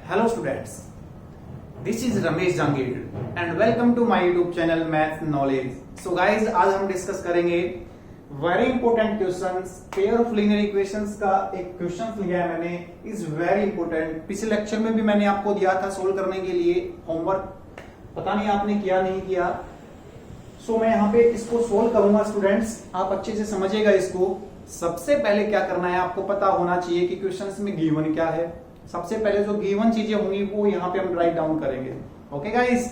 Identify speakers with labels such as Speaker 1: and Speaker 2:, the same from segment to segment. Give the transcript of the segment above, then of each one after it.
Speaker 1: Hello students, this is Ramesh Jangir and welcome to my YouTube channel Math Knowledge. So guys, आज हम discuss करेंगे very important questions. Pair of linear equations का एक question लिया है मैंने, is very important. पिछले lecture में भी मैंने आपको दिया था सोल्व करने के लिए होमवर्क, पता नहीं आपने किया नहीं किया। सो मैं यहाँ पे इसको सोल्व करूंगा स्टूडेंट्स, आप अच्छे से समझिएगा इसको। सबसे पहले क्या करना है, आपको पता होना चाहिए कि क्वेश्चंस में गिवन क्या है। सबसे पहले जो गिवन चीजें होंगी वो यहाँ पे हम राइट डाउन करेंगे, ओके गाइस।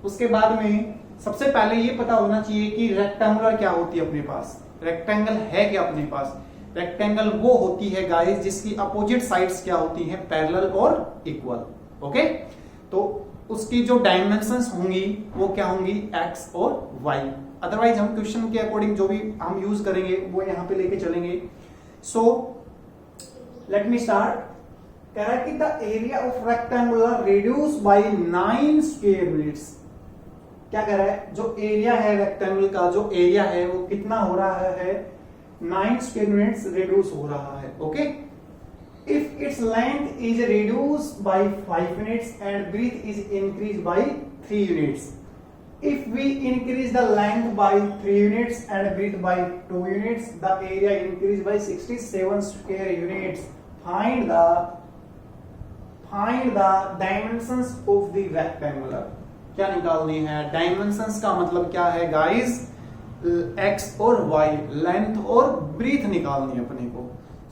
Speaker 1: उसके बाद में सबसे पहले ये पता होना चाहिए कि रेक्टेंगुलर क्या होती है अपने पास। रेक्टेंगल है क्या अपने पास? रेक्टेंगल वो होती है गाइस जिसकी अपोजिट साइड्स क्या होती हैं, पैरेलल और इक्वल, ओके। तो उसकी जो डायमेंशंस होंगी वो क्या होंगी, एक्स और वाई। अदरवाइज हम क्वेश्चन के अकॉर्डिंग जो भी हम यूज करेंगे वो यहाँ पे लेके चलेंगे। So let me start. कह रहा है कि the area of rectangular reduce by 9 square units. क्या कह रहा है, जो एरिया है रेक्टेंगल का, जो एरिया है वो कितना हो रहा है, 9 स्क्वायर यूनिट्स रिड्यूस हो रहा है, okay. If its length is reduce by 5 units and breadth is increase by 3 units. If we increase the length by 3 units and breadth by 2 units, the area increase by 67 square units. Find the dimensions of the rectangular. क्या निकालनी है? Dimensions का मतलब क्या है guys, x और Y, length और breathe निकालनी है अपने को।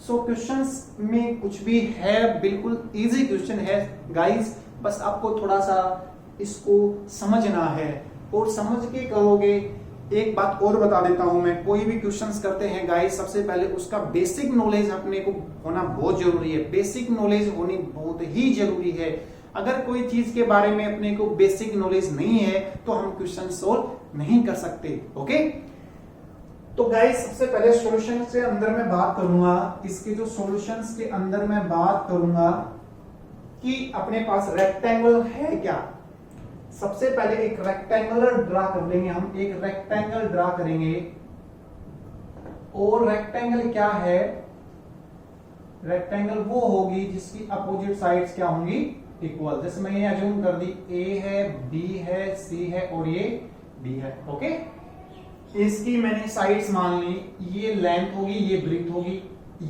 Speaker 1: सो क्वेश्चंस में कुछ भी है, बिल्कुल इजी क्वेश्चन है गाइस, बस आपको थोड़ा सा इसको समझना है और समझ के करोगे। एक बात और बता देता हूं मैं, कोई भी क्वेश्चंस करते हैं गाइस, सबसे पहले उसका बेसिक नॉलेज अपने को होना बहुत जरूरी है। बेसिक नॉलेज होनी बहुत ही जरूरी है। अगर कोई चीज के बारे में अपने को बेसिक नॉलेज नहीं है तो हम क्वेश्चन सोल्व नहीं कर सकते, ओके। तो गाइस सबसे पहले सॉल्यूशन से अंदर मैं बात करूंगा, इसके जो सॉल्यूशंस के अंदर मैं बात करूंगा कि अपने पास रेक्टेंगल है क्या। सबसे पहले एक रेक्टेंगुलर ड्रा कर लेंगे हम, एक रेक्टेंगल ड्रा करेंगे। और रेक्टेंगल क्या है, रेक्टेंगल वो होगी जिसकी अपोजिट साइड्स क्या होंगी, इक्वल। जैसे मैं ये अज्यूम कर दी, ए है, बी है, सी है और ये डी है, ओके। इसकी मैंने साइड्स मान ली, ये लेंथ होगी, ये ब्रीथ होगी,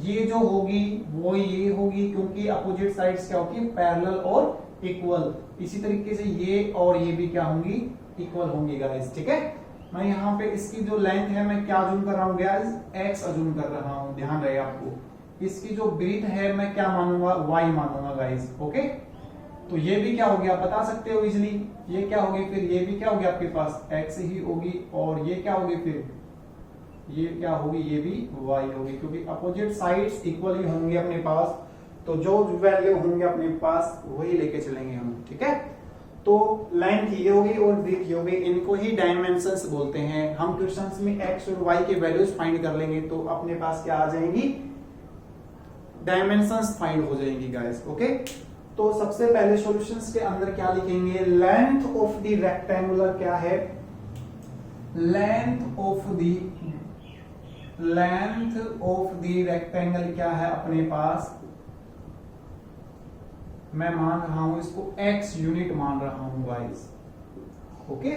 Speaker 1: ये जो होगी वो ये होगी, क्योंकि अपोजिट साइड्स क्या होगी, पैरेलल और इक्वल। इसी तरीके से ये और ये भी क्या होंगी, इक्वल होंगी गाइस, ठीक है। मैं यहाँ पे इसकी जो लेंथ है मैं क्या अज्यूम कर रहा हूँ गाइस, एक्स अज्यूम कर रहा हूँ, ध्यान रहे आपको। इसकी जो ब्रीथ है मैं क्या मानूंगा, वाई मानूंगा गाइस, ओके। तो ये भी क्या हो गया, बता सकते हो इजिली, ये क्या होगी, फिर ये भी क्या होगी आपके पास, एक्स ही होगी, और ये क्या होगी, फिर ये क्या होगी, ये भी वाई होगी, क्योंकि अपोजिट साइड्स इक्वल ही होंगे अपने पास। तो जो वैल्यू होंगे अपने पास वही लेके चलेंगे हम, ठीक है। तो लेंथ ये होगी और ब्रीथ ये होगी, इनको ही डायमेंशंस बोलते हैं। हम क्वेश्चंस में एक्स और वाई के वैल्यूज फाइंड कर लेंगे तो अपने पास क्या आ जाएंगी, डायमेंशंस फाइंड हो जाएंगी गाइस, ओके। तो सबसे पहले सॉल्यूशंस के अंदर क्या लिखेंगे, लेंथ ऑफ द रेक्टेंगुलर क्या है, लेंथ ऑफ द रेक्टेंगल क्या है अपने पास, मैं मान रहा हूं इसको x यूनिट मान रहा हूं guys, okay.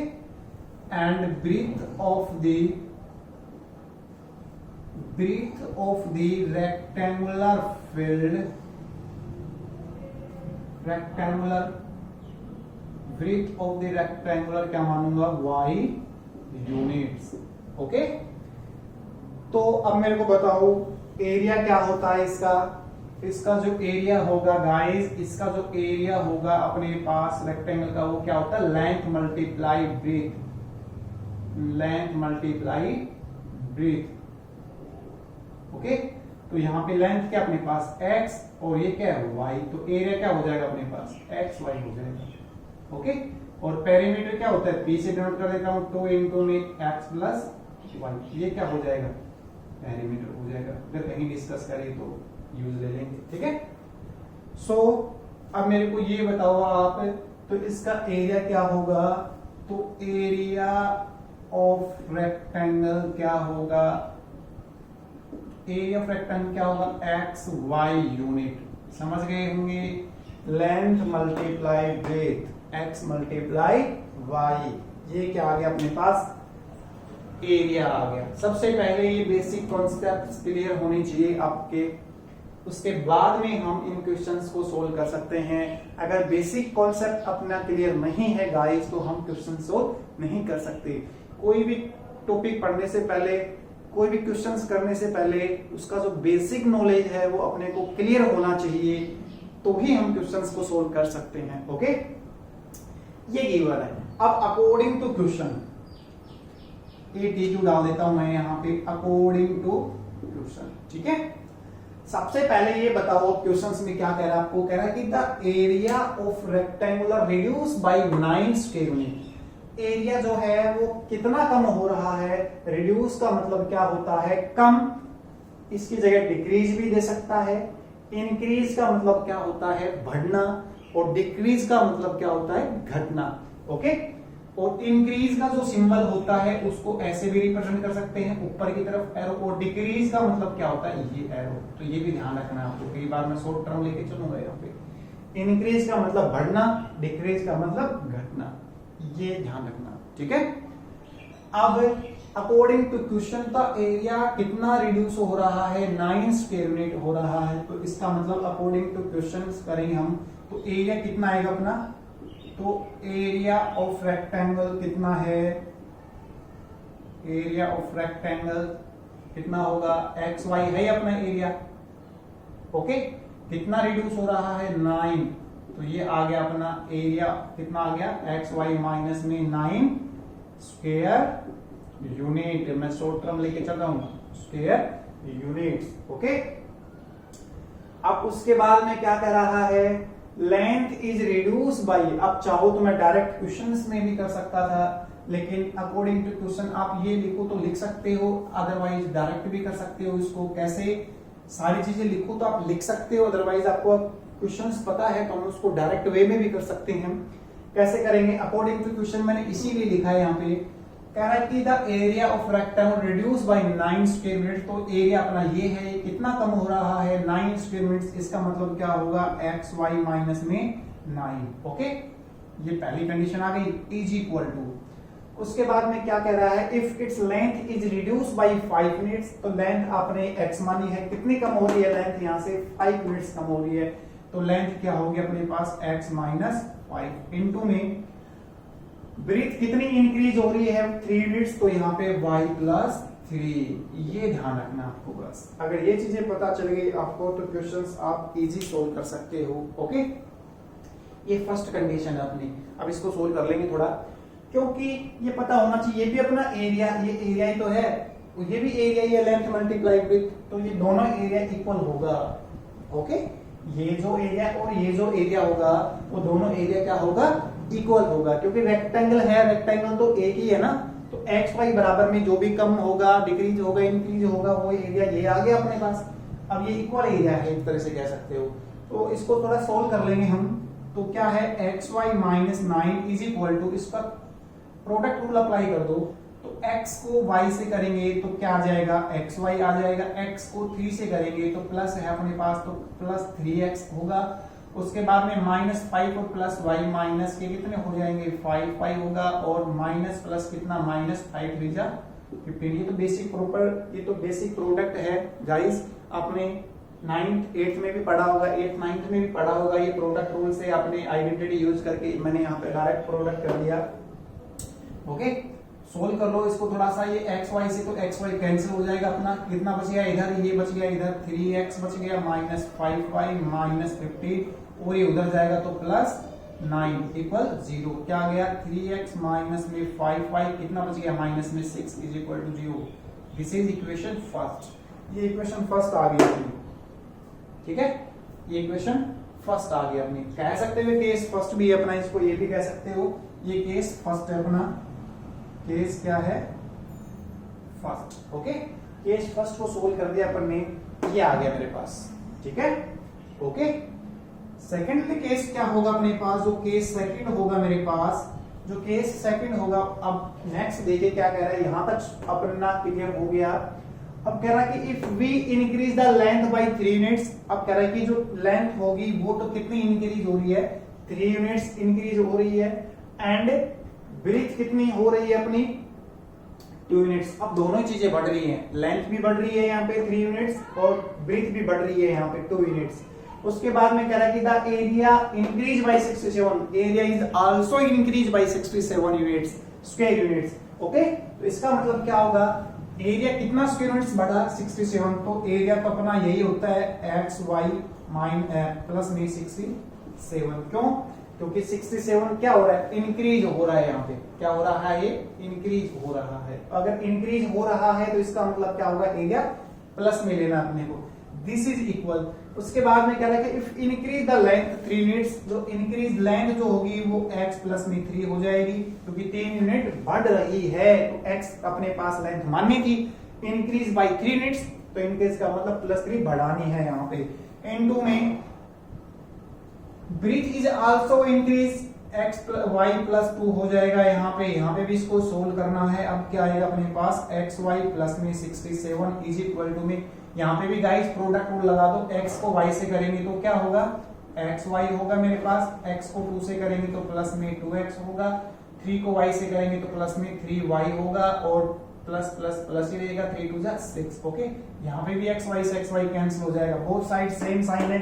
Speaker 1: And breadth of the rectangular field, breadth of the rectangular क्या मानूंगा, y यूनिट्स, ओके। तो अब मेरे को बताओ एरिया क्या होता है इसका जो एरिया होगा गाइस, इसका जो एरिया होगा अपने पास रेक्टेंगल का वो क्या होता है, length multiply breadth, length multiply breadth, okay. तो यहाँ पे लेंथ क्या अपने पास x और ये क्या है y, तो एरिया क्या हो जाएगा अपने पास, x y हो जाएगा, ओके। और पेरीमीटर क्या होता है, p से डिनोट कर देता हूं, 2 इंटू में x प्लस y, ये क्या हो जाएगा, पेरीमीटर हो जाएगा। अगर कहीं डिस्कस करें तो यूज ले लेंगे, ठीक है। सो अब मेरे को ये बताओ आप, तो इसका एरिया क्या होगा, तो एरिया ऑफ रेक्टेंगल क्या होगा, एरिया ऑफ रेक्टेंगल क्या होगा, एक्स वाई यूनिट। समझ गए होंगे length multiply breath x multiply y, ये क्या आ गया अपने पास, एरिया आ गया। सबसे पहले ये बेसिक कॉन्सेप्ट क्लियर होने चाहिए आपके, उसके बाद में हम इन क्वेश्चंस को सोल्व कर सकते हैं। अगर बेसिक कॉन्सेप्ट अपना क्लियर नहीं है गाइस, तो हम क्वेश्चन सोल्व नहीं कर सकते। कोई भी टॉपिक पढ़ने से पहले, कोई भी क्वेश्चंस करने से पहले उसका जो बेसिक नॉलेज है वो अपने को क्लियर होना चाहिए, तो ही हम क्वेश्चंस को सोल्व कर सकते हैं। ओके, ये गिवन है। अब अकॉर्डिंग टू क्वेश्चन, ये टी2 डाल देता हूं मैं यहाँ पे, अकॉर्डिंग टू क्वेश्चन। ठीक है, सबसे पहले ये बताओ क्वेश्चंस में क्या कह रहा है, आपको कह रहा है कि the area of rectangular reduce by 9 square unit. Area जो है वो कितना कम हो रहा है, रिड्यूस का मतलब क्या होता है, कम, इसकी जगह डिक्रीज भी दे सकता है। इंक्रीज का मतलब क्या होता है, बढ़ना, और डिक्रीज का मतलब क्या होता है, घटना। ओके, और इंक्रीज का जो सिंबल होता है उसको ऐसे भी रिप्रेजेंट कर सकते हैं, ऊपर की तरफ एरो, और डिक्रीज का मतलब क्या होता है, ये एरो। तो ये भी ध्यान रखना है आपको, कई बार मैं शॉर्ट टर्म लेके चलूंगा यहाँ पे। इंक्रीज का मतलब बढ़ना, डिक्रीज का मतलब घटना, ये ध्यान रखना। ठीक है, अब अकॉर्डिंग टू क्वेश्चन का एरिया कितना रिड्यूस हो रहा है, 9 स्क्वायर यूनिट हो रहा है। तो इसका मतलब अकॉर्डिंग टू क्वेश्चन करेंगे हम, तो एरिया कितना आएगा अपना, तो एरिया ऑफ रेक्टेंगल कितना है, एरिया ऑफ रेक्टेंगल कितना होगा, एक्स वाई है अपना एरिया। ओके, कितना रिड्यूस हो रहा है, 9, तो ये आ गया अपना एरिया, कितना आ गया, एक्स वाई माइनस में 9 स्क्वायर यूनिट। मैं शॉर्ट टर्म लेके चल रहा हूं, स्क्वायर यूनिट्स। ओके, अब उसके बाद में क्या कह रहा है, लेंथ इज रिड्यूस बाय, अब चाहो तो मैं डायरेक्ट क्वेश्चंस में भी कर सकता था, लेकिन अकॉर्डिंग टू क्वेश्चन आप ये लिखो तो लिख सकते हो, अदरवाइज डायरेक्ट भी कर सकते हो। इसको कैसे, सारी चीजें लिखो तो आप लिख सकते हो, अदरवाइज आपको क्वेश्चंस पता है तो हम उसको डायरेक्ट वे में भी कर सकते हैं। कैसे करेंगे, अकॉर्डिंग टू क्वेश्चन मैंने इसीलिए लिखा है यहाँ पे, कह रहा है कि the area of rectangle reduce by 9 square unit. तो एरिया अपना ये है, कितना कम हो रहा है, 9 स्क्वायर यूनिट्स। इसका मतलब क्या होगा, एक्स वाई माइनस में 9। ओके, ये पहली कंडीशन आ गई, इज इक्वल टू। उसके बाद में क्या कह रहा है, if its length is reduce by 5 units. तो लेंथ आपने एक्स मानी है, कितनी कम हो रही है लेंथ, यहाँ से 5 यूनिट्स कम हो रही है। तो लेंथ क्या होगी अपने पास, x माइनस 5 इंटू में ब्रीथ कितनी इंक्रीज हो रही है, 3 यूनिट्स, तो यहाँ पे y प्लस 3। ये ध्यान रखना आपको बस, अगर ये चीजें पता चल गई आपको तो क्वेश्चंस आप इजी सोल्व कर सकते हो। ओके, ये फर्स्ट कंडीशन है अपनी। अब इसको सोल्व कर लेंगे थोड़ा, क्योंकि ये पता होना चाहिए, ये भी अपना एरिया, ये एरिया ही तो है, ये भी एरिया ही है, लेंथ मल्टीप्लाई ब्रीथ, तो ये दोनों एरिया इक्वल होगा। ओके, ये जो एरिया और ये जो एरिया होगा वो दोनों एरिया क्या होगा, इक्वल होगा, क्योंकि रेक्टेंगल है, रेक्टेंगल तो एक ही है ना। तो एक्स वाई बराबर में जो भी कम होगा, डिक्रीज होगा, इंक्रीज होगा, वो एरिया ये आ गया अपने पास। अब ये इक्वल एरिया है, एक तरह से कह सकते हो। तो इसको थोड़ा सोल्व कर लेंगे हम। तो क्या है, x y minus 9 is equal to, इसका प्रोडक्ट रूल अप्लाई कर दो। तो x को y से करेंगे तो क्या आ जाएगा, xy आ जाएगा। x को 3 से करेंगे तो प्लस है अपने पास, तो प्लस 3x होगा। उसके बाद में माइनस 5 और प्लस y माइनस के कितने हो जाएंगे, 5 होगा, और माइनस प्लस कितना, माइनस 5 3 जा 15। ये तो बेसिक प्रॉपर, ये तो बेसिक प्रोडक्ट है गाइस, आपने 9th 8th में भी पढ़ा होगा, 8th 9th में भी पढ़ा होगा। ये प्रोडक्ट रूल से आपने आइडेंटिटी यूज करके मैंने यहाँ पे डायरेक्ट प्रोडक्ट कर दिया। ओके, सोल्व कर लो इसको थोड़ा सा। ये एक्स वाई से तो एक्स वाई कैंसिल हो जाएगा अपना, कितना बच गया इधर, ये बच गया इधर 3x बच गया, माइनस 5y माइनस 15, और ये उधर जाएगा तो प्लस 9 इक्वल 0। क्या आ गया, 3x माइनस में 5y कितना बच गया, माइनस में 6 is equal to 0। This is equation first. ये इक्वेशन फर्स्ट आ गई अपनी, ठीक है, ये इक्वेशन फर्स्ट आ गई अपनी। कह सकते हो केस फर्स्ट भी है अपना, इसको ये भी कह सकते हो, ये केस फर्स्ट है अपना। केस क्या है, फर्स्ट। ओके, केस फर्स्ट को सोल्व कर दिया अपन ने, ये आ गया मेरे पास, ठीक है। ओके, सेकंड केस क्या होगा अपने पास, जो केस सेकंड होगा मेरे पास, जो केस सेकंड होगा। अब नेक्स्ट देखिए क्या कह रहा है, यहां तक अपना क्लियर हो गया। अब कह रहा है कि if we increase the length by 3 units, अब कह रहा है कि जो लेंथ होगी वो तो कितनी इंक्रीज हो रही है, 3 यूनिट्स इंक्रीज हो रही है, एंड ब्रीथ कितनी हो रही है अपनी, 2 यूनिट्स। अब दोनों चीजें बढ़ रही हैं, लेंथ भी बढ़ रही है यहाँ पे 3 यूनिट्स और ब्रीथ भी बढ़ रही है यहाँ पे 2 यूनिट्स। उसके बाद में कह रहा है कि the area increase by 67, area is also increase by 67 units, square units. Okay, तो इसका मतलब क्या होगा, एरिया कितना स्क्वायर यूनिट्स बढ़ा, 67, तो एरिया तो अपना यही होता है एक्स वाई प्लस में 67। क्यों, क्योंकि 67 क्या हो रहा है, इंक्रीज हो रहा है, यहाँ पे क्या हो रहा है, ये इंक्रीज हो रहा है। अगर इंक्रीज हो रहा है तो इसका मतलब क्या होगा, एरिया प्लस में लेना अपने को, दिस इज इक्वल। उसके बाद में क्या है कि if increase the length 3 units, जो इंक्रीज लेंथ जो होगी वो x प्लस में 3 हो जाएगी, क्योंकि 3 यूनिट बढ़ रही है तो x अपने पास लेंथ माननी थी, इंक्रीज बाय 3 यूनिट्स, तो इनकेस का मतलब +3 बढ़ानी है यहाँ पे। N2 में breadth is also increase, y plus 2 हो जाएगा यहाँ पे भी इसको सोल्व करना है। अब क्या आएगा अपने पास, xy प्लस में 67 इज इक्वल टू में, यहाँ पे भी गाइस प्रोडक्ट रूल लगा दो, x को y से करेंगे तो क्या होगा, xy होगा मेरे पास, x को 2 से करेंगे तो प्लस में 2x होगा, 3 को y से करेंगे तो प्लस में 3y होगा, और प्लस प्लस प्लस ही रहेगा, 3 2 6। ओके, यहाँ पे भी xy से xy कैंसिल हो जाएगा, बोथ साइड सेम साइन है,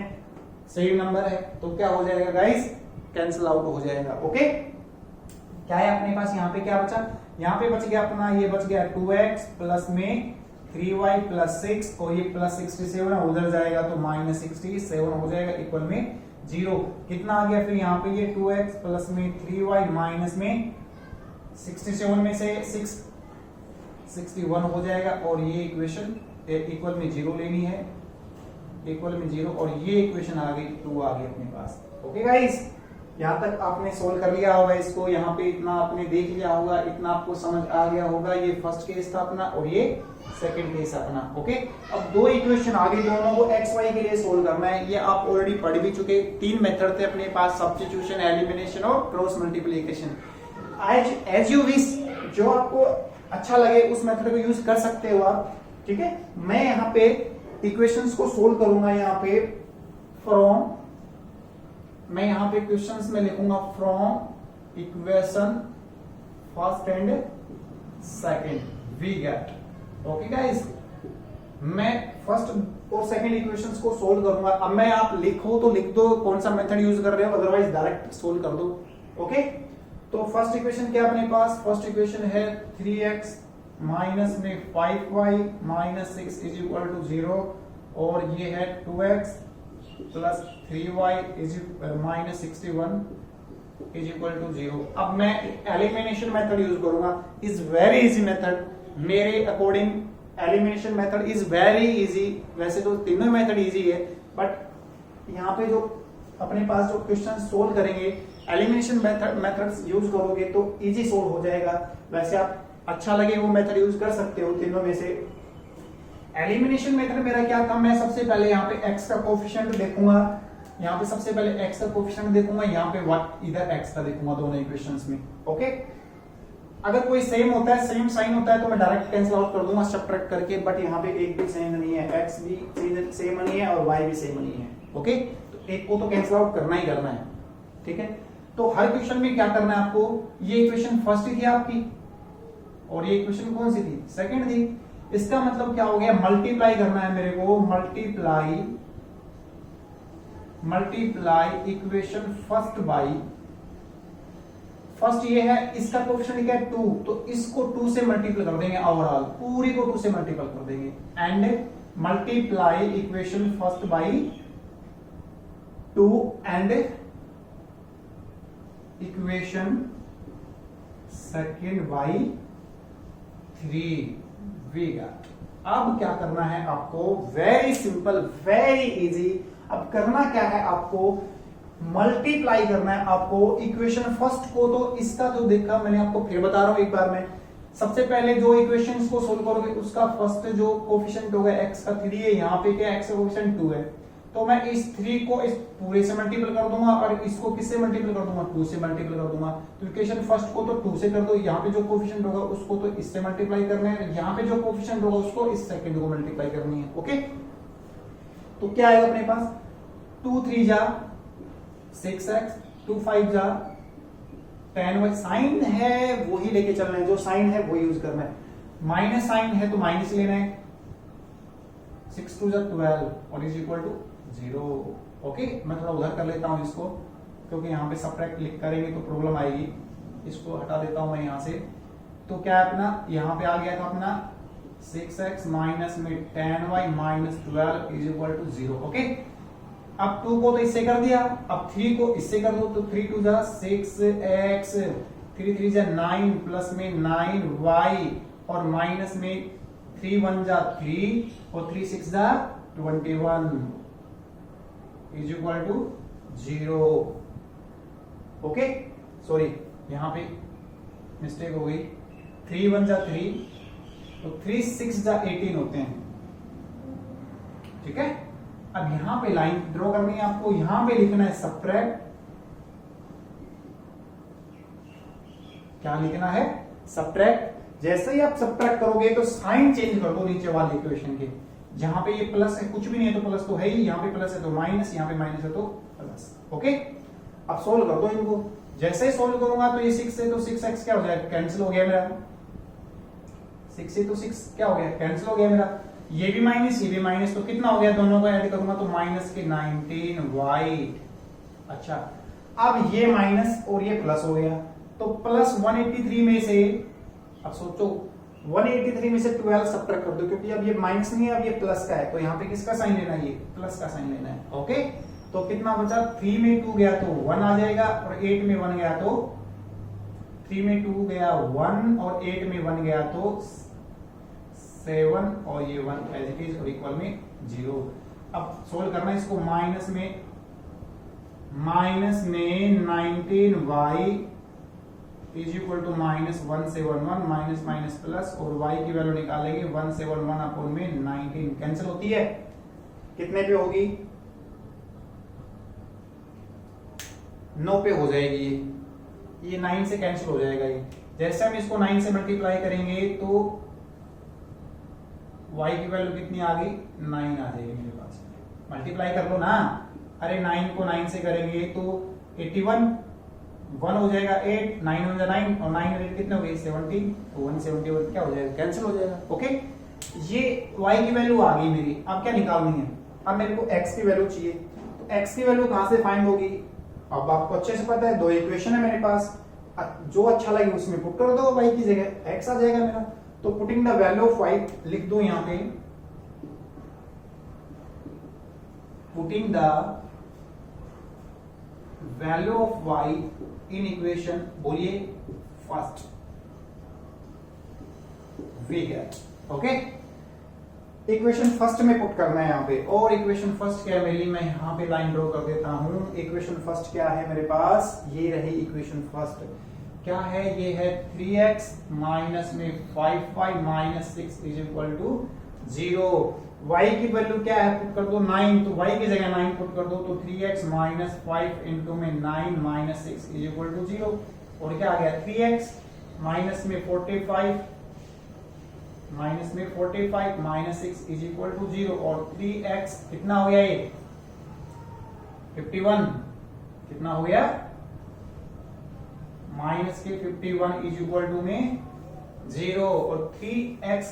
Speaker 1: सेम नंबर है, तो क्या हो जाएगा गाइस, कैंसिल आउट हो जाएगा। ओके, क्या है अपने पास यहाँ पे, क्या बचा, यहाँ पे बच गया अपना, ये बच गया 2x प्लस में 3y प्लस 6, और ये प्लस 67 है, उधर जाएगा तो माइनस 67 हो जाएगा, इक्वल में 0। कितना आ गया फिर यहाँ पे, ये 2x प्लस में 3y माइनस में 67 में से 61 हो जाएगा, और ये इक्वेशन इक्वल में 0 लेनी है, इक्वल में 0, और ये इक्वेशन आ गई 2 आ गई अपने पास। ओके गाइस, यहाँ तक आपने सोल्व कर लिया होगा इसको, यहाँ पे इतना आपने देख लिया होगा, इतना आपको समझ आ गया होगा। ये फर्स्ट केस था अपना और ये सेकंड केस अपना। ओके, अब 2 इक्वेशन आ गई, दोनों को एक्स वाई के लिए सोल्व करना है। ये आप ऑलरेडी पढ़ भी चुके, 3 मेथड थे अपने पास, सब्स्टिट्यूशन, एलिमिनेशन और cross multiplication. As you wish, जो आपको अच्छा लगे उस मेथड को यूज कर सकते हो आप। ठीक है, मैं यहाँ पे इक्वेशंस को सोल्व करूंगा, यहाँ पे फ्रॉम, मैं यहाँ पे क्वेश्चंस में लिखूंगा from equation first and second we get. Okay guys, मैं फर्स्ट और सेकंड इक्वेशंस को सोल्व करूंगा। अब मैं, आप लिखो तो लिख दो कौन सा मेथड यूज कर रहे हो, अदरवाइज डायरेक्ट सोल्व कर दो। ओके, तो फर्स्ट इक्वेशन क्या अपने पास, फर्स्ट इक्वेशन है 3x माइनस में 5y minus 6 is equal to 0, और ये है 2x plus 3y is minus 61 is equal to 0। अब मैं एलिमिनेशन मेथड यूज करूंगा, इज वेरी इजी मेथड, मेरे according elimination method is very easy. वैसे तो तीनों मेथड इजी है, बट यहाँ पे जो अपने पास जो क्वेश्चन सोल्व करेंगे एलिमिनेशन मेथड्स यूज करोगे तो इजी सोल्व हो जाएगा। वैसे आप अच्छा लगे वो मेथड यूज कर सकते हो तीनों में से। एलिमिनेशन मेथड मेरा क्या था, मैं सबसे पहले यहाँ पे x का कोफिशिएंट देखूंगा, यहाँ पे सबसे पहले x का कोफिशिएंट देखूंगा, यहाँ पे इधर x का देखूंगा दोनों इक्वेशंस में। ओके, अगर कोई सेम होता है, सेम साइन होता है तो मैं डायरेक्ट कैंसिल आउट कर दूंगा सब्ट्रैक्ट करके, बट यहाँ पे एक भी सेम नहीं है, x भी सेम नहीं है और y भी सेम नहीं है। ओके, तो एक को तो कैंसिल आउट करना ही करना है। ठीक है, तो हर क्वेश्चन में क्या करना है आपको, ये इक्वेशन फर्स्ट थी आपकी और ये इक्वेशन कौन सी थी, सेकंड थी। इसका मतलब क्या हो गया, मल्टीप्लाई करना है मेरे को, multiply equation first by, first ये है, इसका कोएफिशिएंट क्या है 2, तो इसको 2 से मल्टीप्लाई कर देंगे, ओवरऑल पूरी को 2 से मल्टीप्लाई कर देंगे, and multiply equation first by 2 and equation second by 3 we got. अब क्या करना है आपको, वेरी सिंपल, वेरी इजी। अब करना क्या है आपको, मल्टीप्लाई करना है आपको इक्वेशन फर्स्ट को, तो इसका जो देखा मैंने आपको फिर बता रहा हूं एक बार में। सबसे पहले जो इक्वेशंस को सोल्व करोगे उसका फर्स्ट जो कोफिशिएंट होगा x का 3 है, यहाँ पे क्या x का कोफिशिएंट 2 है, तो तो मैं इस 3 को इस पूरे से मल्टीपल कर दूंगा और इसको किससे मल्टीपल कर दूंगा, 2 से मल्टीपल कर दूंगा। तो इक्वेशन फर्स्ट को तो 2 से कर दो, यहाँ पे जो कोफिशिएंट होगा उसको तो इससे मल्टीप्लाई करना है, यहाँ पे जो कोफिशिएंट होगा उसको इस सेकंड को मल्टीप्लाई करनी है। ओके, तो क्या आएगा अपने पास, 2 3 जा 6x, 2 5 जा 10y। साइन है वही लेके चलना है, जो साइन है वो यूज करना है। माइनस साइन है तो माइनस लेना है, 6 2 जा 12 और इज इक्वल टू 0। ओके, मैं थोड़ा उधर कर लेता हूं इसको, क्योंकि यहाँ पे सब्ट्रैक्ट क्लिक करेंगे तो प्रॉब्लम आएगी। इसको हटा देता हूं मैं यहाँ से। तो क्या है अपना, यहाँ पे आ गया था अपना 6x माइनस में 10y minus 12 is equal to 0। Okay, अब 2 को तो इससे कर दिया, अब 3 को इससे कर दो, तो 3 2 जा 6x, 3 3 जा 9 प्लस में 9y और माइनस में 3 1 जा 3 और 3 6 जा 21 is equal to 0। Okay, sorry यहां पे मिस्टेक हो गई, 3 1 जा 3 तो 3 6 जा 18 होते हैं। ठीक है, अब यहां पे लाइन ड्रॉ करनी है आपको, यहां पे लिखना है सब्ट्रैक्ट, क्या लिखना है, सब्ट्रैक्ट। जैसे ही आप सब्ट्रैक्ट करोगे तो साइन चेंज कर दो नीचे वाले इक्वेशन के, जहां पे ये प्लस है कुछ भी नहीं है तो प्लस तो है ही, यहां पे प्लस है तो माइनस, यहां पे माइनस है तो प्लस। ओके, अब सोल्व कर दो इनको। जैसे ही सोल्व करूंगा तो ये 6 है तो 6x क्या हो जाएगा, कैंसिल हो गया मेरा, 6 से तो 6 क्या हो गया, कैंसिल हो गया मेरा। ये भी माइनस तो कितना हो गया, दोनों को ऐड करूंगा तो माइनस के 19y। अच्छा, अब ये माइनस और ये प्लस हो गया, तो प्लस 183 में से, अब सोचो 183 में से 12 सब्ट्रैक्ट कर दो, क्योंकि अब ये माइनस नहीं है, अब ये प्लस का है, तो यहाँ पे किसका साइन लेना है, ये प्लस का साइन लेना है। ओके, तो कितना बचा, 3 में 2 गया तो 1 आ जाएगा और 8 में 1 गया तो 3 में 2 गया 1 और 8 में 1 गया तो 7 और ये 1 एज इट इज और इक्वल में 0। अब सोल्व करना है इसको, माइनस में 19y is equal to minus 171 minus minus plus और y की वैल्यू निकालेंगे 171 अपॉन में 19 कैंसिल होती है, कितने पे होगी, 9 पे हो जाएगी ये 9 से कैंसिल हो जाएगा ये। जैसे हम इसको 9 से मल्टीप्लाई करेंगे तो y की वैल्यू कितनी आ गई, 9 आ जाएगी मेरे पास। मल्टीप्लाई कर लो ना, अरे 9 को 9 से करेंगे तो 81, 1 हो जाएगा 8, 9 हो जाएगा 9 और 9 और 8 कितने हो गए 70, तो 171 क्या हो जाएगा, कैंसिल हो जाएगा। ओके, ये y की वैल्यू आ गई मेरी। अब क्या निकालनी है, अब मेरे को x की वैल्यू चाहिए, तो x की वैल्यू कहां से फाइंड होगी, अब आपको अच्छे से पता है, दो इक्वेशन है मेरे पास, जो अच्छा लगे उसमें पुट कर दो, y की जगह x आ जाएगा मेरा। तो putting the value of y लिख दो यहां पे, putting the value of y in equation, बोलिए first, we get. Okay, equation first में पुट करना है यहां पे, और इक्वेशन फर्स्ट क्या है मेरी, मैं यहां पे लाइन ड्रॉ कर देता हूं। इक्वेशन फर्स्ट क्या है मेरे पास, ये रही इक्वेशन फर्स्ट, क्या है, ये है 3x माइनस में 5y minus 6 is equal to 0। y की वैल्यू क्या है, पुट कर दो 9, तो y की जगह 9 पुट कर दो, तो 3x माइनस 5 इंटू में 9 माइनस 6 इज इक्वल टू 0। और क्या आ गया, 3x माइनस में 45 माइनस 6 इज इक्वल टू 0 और 3x कितना हो गया, ये 51, कितना हो गया, माइनस के 51 इज इक्वल टू में 0 और 3x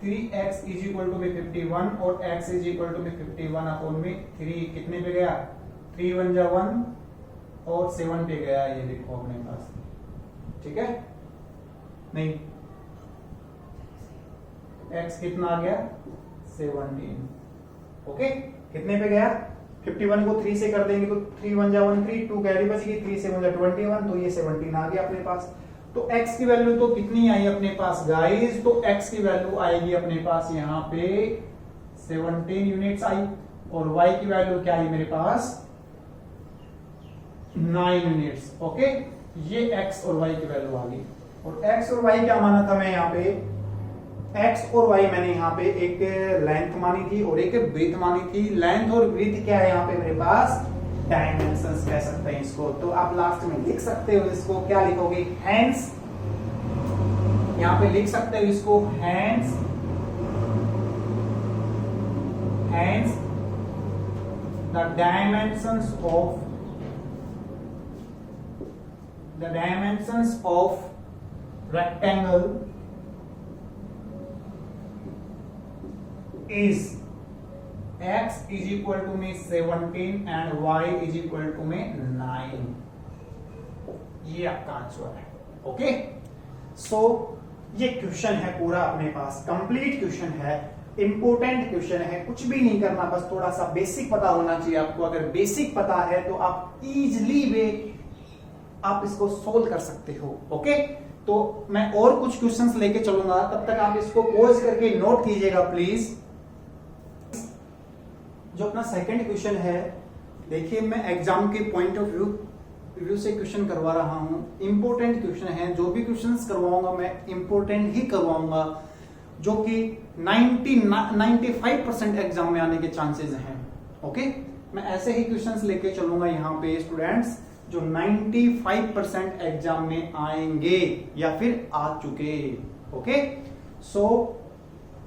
Speaker 1: इज इक्वल टू में 51 और x इज इक्वल टू में 51 अपॉन में 3, कितने पे गया, 3 1 जा 1 और 7 पे गया, ये देखो अपने पास। ठीक है, नहीं x कितना आ गया 17। ओके, कितने पे गया, 51 को 3 से कर देंगे तो 3 1 जा 1 3, 2 कैरी बचेगी, 3 से 1 जा 21, तो ये 17 आ गया अपने पास। तो x की वैल्यू तो कितनी आई अपने पास गाइस, तो x की वैल्यू आएगी अपने पास यहाँ पे 17 यूनिट्स आई, और y की वैल्यू क्या आई मेरे पास 9 यूनिट्स। ओके, ये x और y की वैल्यू आ गई, और x और y क्या माना था मैं यहाँ पे, एक्स और वाई मैंने यहाँ पे एक लेंथ मानी थी और एक ब्रीथ मानी थी। लेंथ और ब्रीथ क्या है यहाँ पे मेरे पास, डायमेंशंस कह सकते हैं इसको। तो आप लास्ट में लिख सकते हो इसको, क्या लिखोगे, हैंड्स, यहाँ पे लिख सकते हो इसको hands, hands the dimensions of rectangle is x is equal to में 17 and y is equal to में 9। ये आपका आंसर है। ओके, सो ये क्वेश्चन है पूरा अपने पास, कंप्लीट क्वेश्चन है, इंपोर्टेंट क्वेश्चन है। कुछ भी नहीं करना, बस थोड़ा सा बेसिक पता होना चाहिए आपको। अगर बेसिक पता है तो आप इजीली वे आप इसको सोल्व कर सकते हो। ओके, तो मैं और कुछ क्वेश्चंस लेके चलूंगा, तब तक आप इसको पॉज करके नोट कीजिएगा प्लीज। जो अपना सेकंड क्वेश्चन है, देखिए मैं एग्जाम के पॉइंट ऑफ व्यू से क्वेश्चन करवा रहा हूं। इंपोर्टेंट क्वेश्चन है, जो भी क्वेश्चंस करवाऊंगा मैं इंपोर्टेंट ही करवाऊंगा, जो कि 95% एग्जाम में आने के चांसेस हैं। ओके, मैं ऐसे ही क्वेश्चंस लेके चलूंगा यहाँ पे स्टूडेंट्स, जो 95% एग्जाम में आएंगे या फिर आ चुके। ओके, सो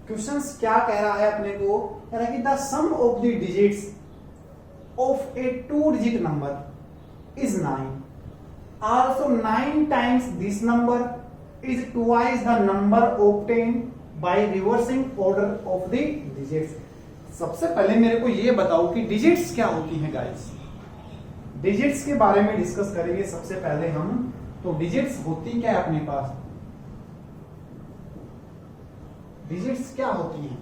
Speaker 1: क्वेश्चंस क्या कह रहा है अपने को, कह रहा है कि the sum of the digits of a 2 digit number is 9. Also 9 times this number is twice the number obtained by reversing order of the digits. सबसे पहले मेरे को ये बताओ कि डिजिट्स क्या होती हैं गाइस। डिजिट्स के बारे में डिस्कस करेंगे सबसे पहले हम। तो डिजिट्स होती क्या है अपने पास, डिजिट्स क्या होती हैं,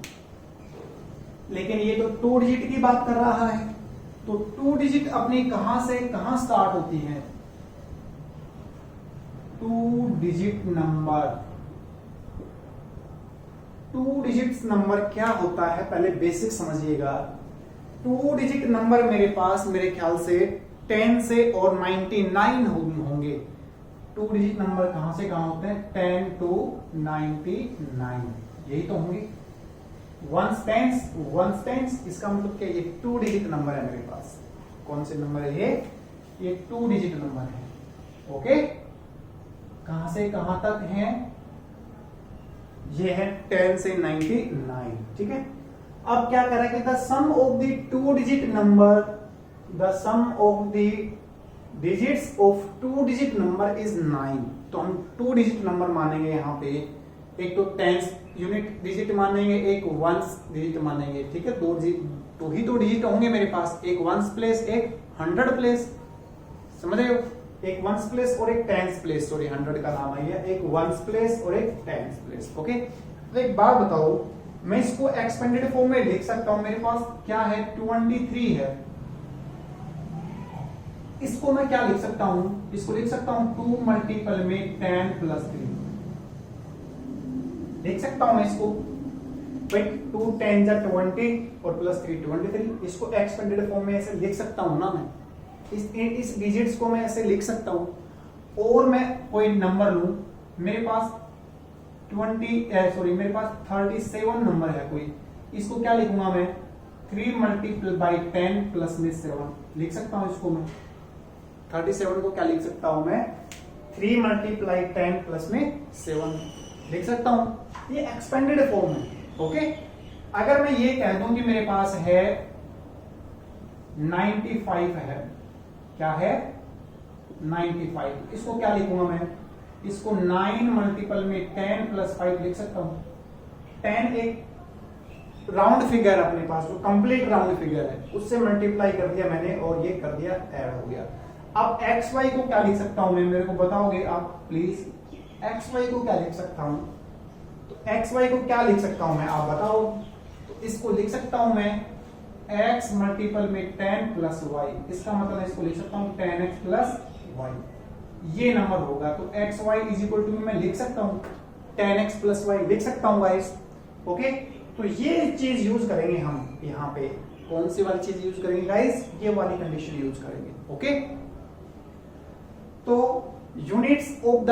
Speaker 1: लेकिन ये तो 2 डिजिट की बात कर रहा है। तो 2 डिजिट अपनी कहां से कहां स्टार्ट होती है, 2 डिजिट नंबर। 2 डिजिट नंबर क्या होता है पहले बेसिक समझिएगा। 2 डिजिट नंबर मेरे पास मेरे ख्याल से 10 से और 99 होंगे। 2 डिजिट नंबर कहां से कहां होते हैं, 10 to 99, यही तो होंगे। वंस टेंस इसका मतलब क्या, ये 2 डिजिट नंबर है मेरे पास। कौन से नंबर है ये 2 डिजिट नंबर है। ओके, कहां से कहां तक है, ये है 10 से 99। ठीक है, अब क्या कर रहा है कि the sum of the 2 digit number, the sum of the digits of 2 digit number is 9। तो हम 2 डिजिट नंबर मानेंगे यहाँ पे, एक तो टेंस यूनिट डिजिट मानेंगे, एक वंस डिजिट मानेंगे। ठीक है, 2 डिजिट होंगे मेरे पास, एक वंस प्लेस एक 100 प्लेस, समझ रहे हो, एक वंस प्लेस और एक टेंस प्लेस, सॉरी 100 का नाम है, एक वंस प्लेस और एक टेंस प्लेस। ओके, तो एक बात बताओ, मैं इसको एक्सपेंडेड फॉर्म में लिख सकता हूं। मेरे पास क्या है, 23 है, इसको मैं क्या लिख सकता हूं, इसको लिख सकता हूं 2 मल्टीपल में 10 + 3 देख सकता हूं मैं इसको। 2 10 जा 20 और +3 23। इसको एक्सपेंडेड फॉर्म में ऐसे लिख सकता हूं ना मैं, इस डिजिट्स को मैं ऐसे लिख सकता हूं। और मैं कोई नंबर लूं, मेरे पास मेरे पास 37 नंबर है कोई, इसको क्या लिखूंगा मैं, 3 × 10 प्लस में 7 लिख सकता हूं इसको मैं। 37 को क्या लिख सकता हूं मैं, 3 × 10 प्लस में 7 लिख सकता हूं। ये एक्सपेंडेड फॉर्म है। ओके, अगर मैं ये कह दूं कि मेरे पास है 95 है, क्या है 95, इसको क्या लिखूंगा मैं, इसको 9 मल्टीपल में 10 + 5 लिख सकता हूं। 10 एक राउंड फिगर अपने पास, जो कंप्लीट राउंड फिगर है, उससे मल्टीप्लाई कर दिया मैंने और ये कर दिया, ऐड हो गया। अब एक्स वाई को क्या लिख सकता हूं मैं, मेरे को बताओगे आप प्लीज, एक्स वाई को क्या लिख सकता हूं। तो एक्स वाई को क्या लिख सकता हूं मैं, आप बताओ। तो इसको लिख सकता हूं मैं x मल्टीपल में 10 + y, इसका मतलब इसको लिख सकता हूं 10x + y, ये नंबर होगा। तो x y = मैं लिख सकता हूं 10x + y लिख सकता हूं गाइस। ओके, तो ये चीज यूज करेंगे हम यहाँ पे। कौन सी वाली चीज यूज करेंगे गाइस, ये वाली कंडीशन यूज करेंगे। ओके, तो units of the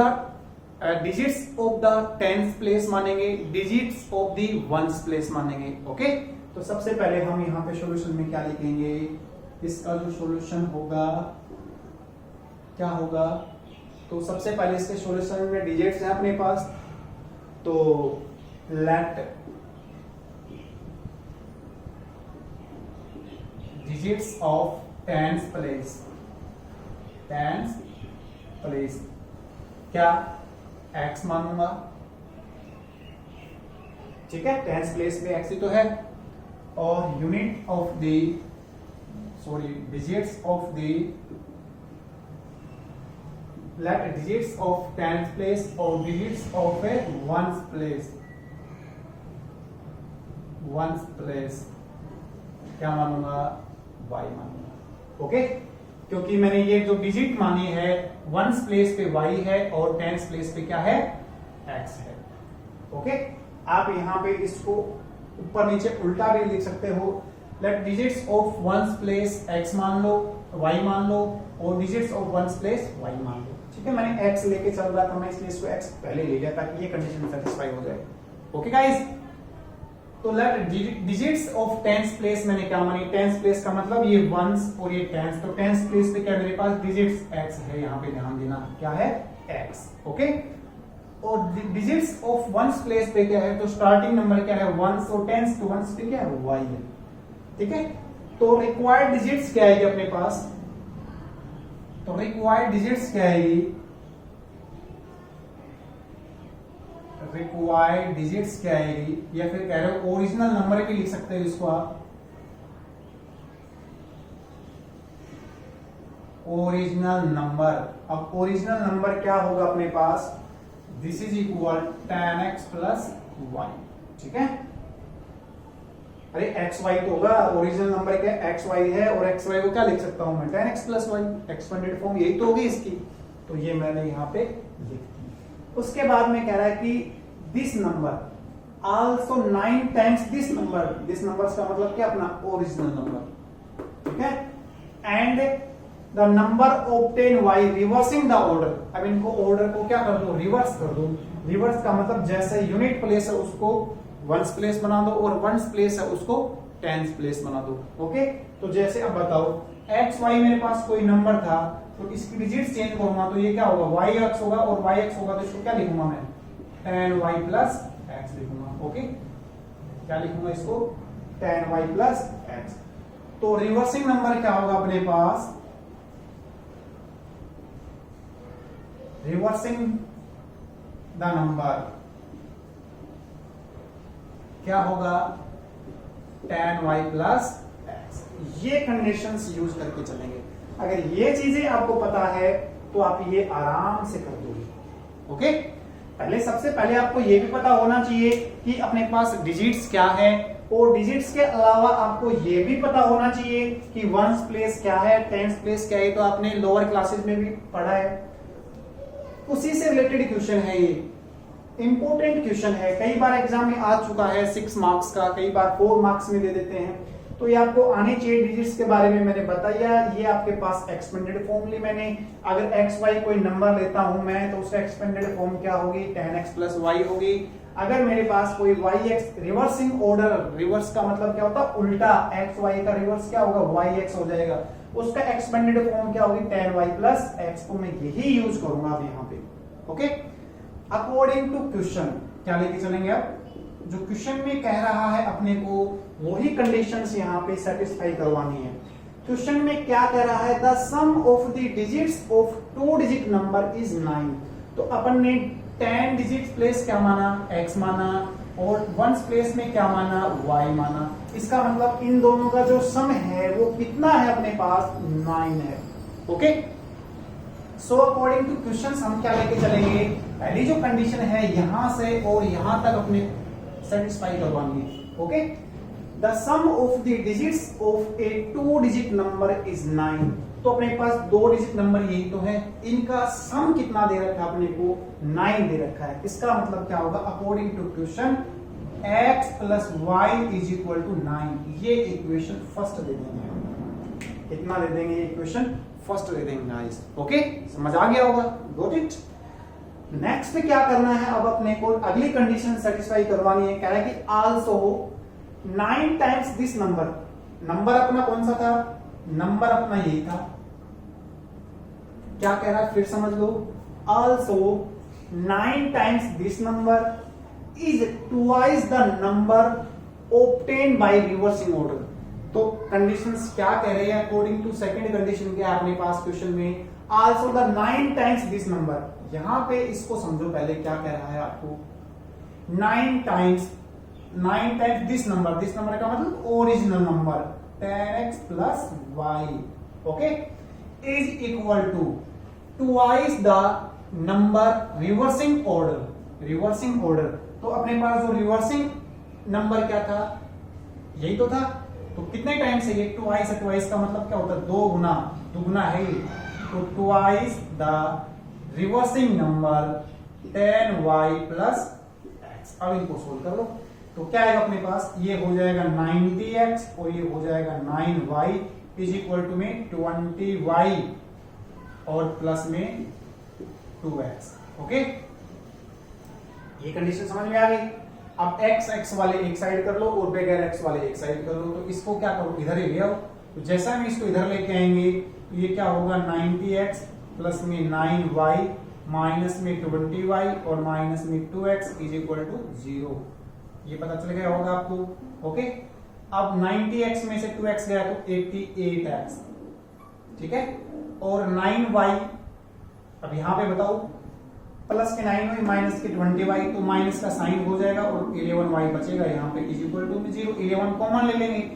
Speaker 1: digits of the tens place मानेंगे, digits of the ones place मानेंगे। ओके, तो सबसे पहले हम यहाँ पे सॉल्यूशन में क्या लिखेंगे, इसका जो सॉल्यूशन होगा क्या होगा, तो सबसे पहले इसके सॉल्यूशन में डिजिट्स हैं अपने पास, तो let digits of tens place क्या x मानूंगा, ठीक है, टेंस प्लेस में x ही तो है, और unit of the digits of the let digits of tens place or digits of a ones place क्या मानूंगा, y मानूंगा। ओके, क्योंकि मैंने ये जो डिजिट मानी है वंस प्लेस पे y है और टेंस प्लेस पे क्या है, x है। ओके, आप यहाँ पे इसको ऊपर नीचे उल्टा भी लिख सकते हो, let digits of ones place x मान लो, y मान लो, और digits of ones place y मान लो। ठीक है, मैंने x लेके चल रहा था मैं, इसलिए इसको x पहले ले लिया ताकि ये कंडीशन सेटिस्फाई हो जाए। ओके गाइस, तो let digits of tens place मैंने क्या मानी, टेंस प्लेस का मतलब ये वंस और ये टेंस, तो टेंस प्लेस पे क्या मेरे पास डिजिट्स x है, यहाँ पे ध्यान देना क्या है, x। ओके, और डिजिट्स ऑफ वंस प्लेस पे क्या है, तो स्टार्टिंग नंबर क्या है, वंस, और टेंस टू वंस पे क्या है, y है। ठीक है, तो रिक्वायर्ड डिजिट्स क्या आएगी अपने पास, तो रिक्वायर्ड डिजिट्स क्या आएगी, रिक्वायर्ड डिजिट्स क्या आएगी, या फिर कह रहे हो ओरिजिनल नंबर भी लिख सकते हो इसको आप, ओरिजिनल नंबर। अब ओरिजिनल नंबर क्या होगा अपने पास, this is equal 10x plus y। ठीक है, अरे xy तो होगा, ओरिजिनल नंबर क्या xy है, और xy को क्या लिख सकता हूं मैं, 10x plus y, expanded form यही तो होगी इसकी, तो ये मैंने यहाँ पे लिख दी। उसके बाद में कह रहा है कि this number also 9 times this number, this number का मतलब क्या, अपना ओरिजिनल नंबर। ठीक है, and the number obtain y reversing the order. अब इनको ऑर्डर को क्या कर दो, रिवर्स कर दो। रिवर्स का मतलब जैसे यूनिट प्लेस है उसको वंस प्लेस बना दो, और वंस प्लेस है उसको टेंस प्लेस बना दो। ओके, तो जैसे अब बताओ एक्स वाई मेरे पास कोई नंबर था, तो इसकी डिजिट चेंज करूंगा तो ये क्या होगा, वाई एक्स होगा, और वाई एक्स होगा तो इसको क्या लिखूंगा मैं, 10y प्लस एक्स लिखूंगा। ओके, क्या लिखूंगा इसको, 10y प्लस एक्स। तो रिवर्सिंग नंबर क्या होगा अपने पास, रिवर्सिंग द नंबर क्या होगा, 10y प्लस एक्स। ये कंडीशंस यूज करके चलेंगे। अगर ये चीजें आपको पता है तो आप ये आराम से कर दोगे। ओके, पहले सबसे पहले आपको ये भी पता होना चाहिए कि अपने पास डिजिट्स क्या है, और डिजिट्स के अलावा आपको ये भी पता होना चाहिए कि वंस प्लेस क्या है, टेंस प्लेस क्या है, तो आपने लोअर क्लासेस में भी पढ़ा है। उसी से रिलेटेड क्वेश्चन है ये, इंपॉर्टेंट क्वेश्चन है, कई बार एग्जाम में आ चुका है 6 मार्क्स का, कई बार 4 मार्क्स में दे देते हैं, तो ये आपको आने चाहिए। डिजिट्स के बारे में मैंने बताया, ये आपके पास एक्सपेंडेड फॉर्म ली मैंने। अगर एक्स वाई कोई नंबर लेता हूं मैं, तो उसका एक्सपेंडेड फॉर्म क्या होगी, 10x प्लस वाई होगी। अगर मेरे पास कोई y x reversing order, reverse का मतलब क्या होता है, उल्टा, एक्स वाई का रिवर्स क्या होगा, वाई एक्स हो जाएगा, उसका एक्सपेंडेड फॉर्म क्या होगी, 10y प्लस एक्स। तो मैं यही यूज करूंगा अब यहाँ पे। ओके, अकॉर्डिंग टू क्वेश्चन क्या लेके चलेंगे, अब जो क्वेश्चन में कह रहा है अपने को वही कंडीशंस यहाँ पे सेटिस्फाई करवानी है। क्वेश्चन में क्या कह रहा है, the sum of the digits of 2 digit number is 9। तो अपन ने 10 डिजिट प्लेस क्या माना, x माना, और वंस प्लेस में क्या माना, y माना। इसका मतलब इन दोनों का जो सम है वो कितना है अपने पास, 9 है। Okay, so according to question हम क्या लेके चलेंगे, पहली जो कंडीशन है यहां से और यहां तक अपने सेटिस्फाई करवानी है। Okay, the sum of the digits of a 2 digit number is 9। तो अपने पास 2 डिजिट नंबर यही तो है, इनका सम कितना दे रखा है अपने को, 9 दे रखा है। इसका मतलब क्या होगा, according to question x plus y is equal to 9। ये इक्वेशन फर्स्ट दे देंगे, कितना दे देंगे, ये इक्वेशन फर्स्ट दे देंगे गाइस। ओके, समझ आ गया होगा, गॉट इट। नेक्स्ट क्या करना है, अब अपने को अगली कंडीशन सेटिस्फाई करवानी है। कह रहा है कि also 9 times this number. Number अपना कौन सा था, नंबर अपना यही था। क्या कह रहा है फिर समझ लो, also 9 times this number is twice the number obtained by reversing order। तो कंडीशंस क्या कह रहे हैं, अकॉर्डिंग टू सेकंड कंडीशन क्या है अपने पास क्वेश्चन में, also the 9 times this number. यहां पे इसको समझो पहले क्या कह रहा है आपको, 9 times this number. This number का मतलब original number 10x plus y, okay, is equal to twice the number reversing order. Reversing order तो अपने पास जो रिवर्सिंग नंबर क्या था, यही तो था। तो कितने टाइम से ये ट्वाइस है, ट्वाइस का मतलब क्या होता है, दो गुना, दुगना है। तो twice the reversing number 10y plus x। अब इनको सोल्व कर लो तो क्या आएगा अपने पास, ये हो जाएगा 90x और ये हो जाएगा 9y इज इक्वल टू में 20y और प्लस में 2x। ओके, ये कंडीशन समझ में आ गई। अब x वाले एक साइड कर लो और बगैर x वाले एक साइड कर लो। तो इसको क्या करो, इधर ही ले आओ। तो जैसा हम इसको इधर लेके आएंगे तो ये क्या होगा, 90x प्लस में 9y माइनस में 20y और माइनस में 2x इज इक्वल टू 0। ये पता चल गया होगा आपको। ओके, अब 90x में से 2x गया तो 88x, ठीक है। और 9y, अब यहां पे बताओ, प्लस के 9y माइनस के 20y, तो माइनस का साइन हो जाएगा और 11y बचेगा यहाँ पे इज इक्वल टू 0। 11 कॉमन ले लेंगे।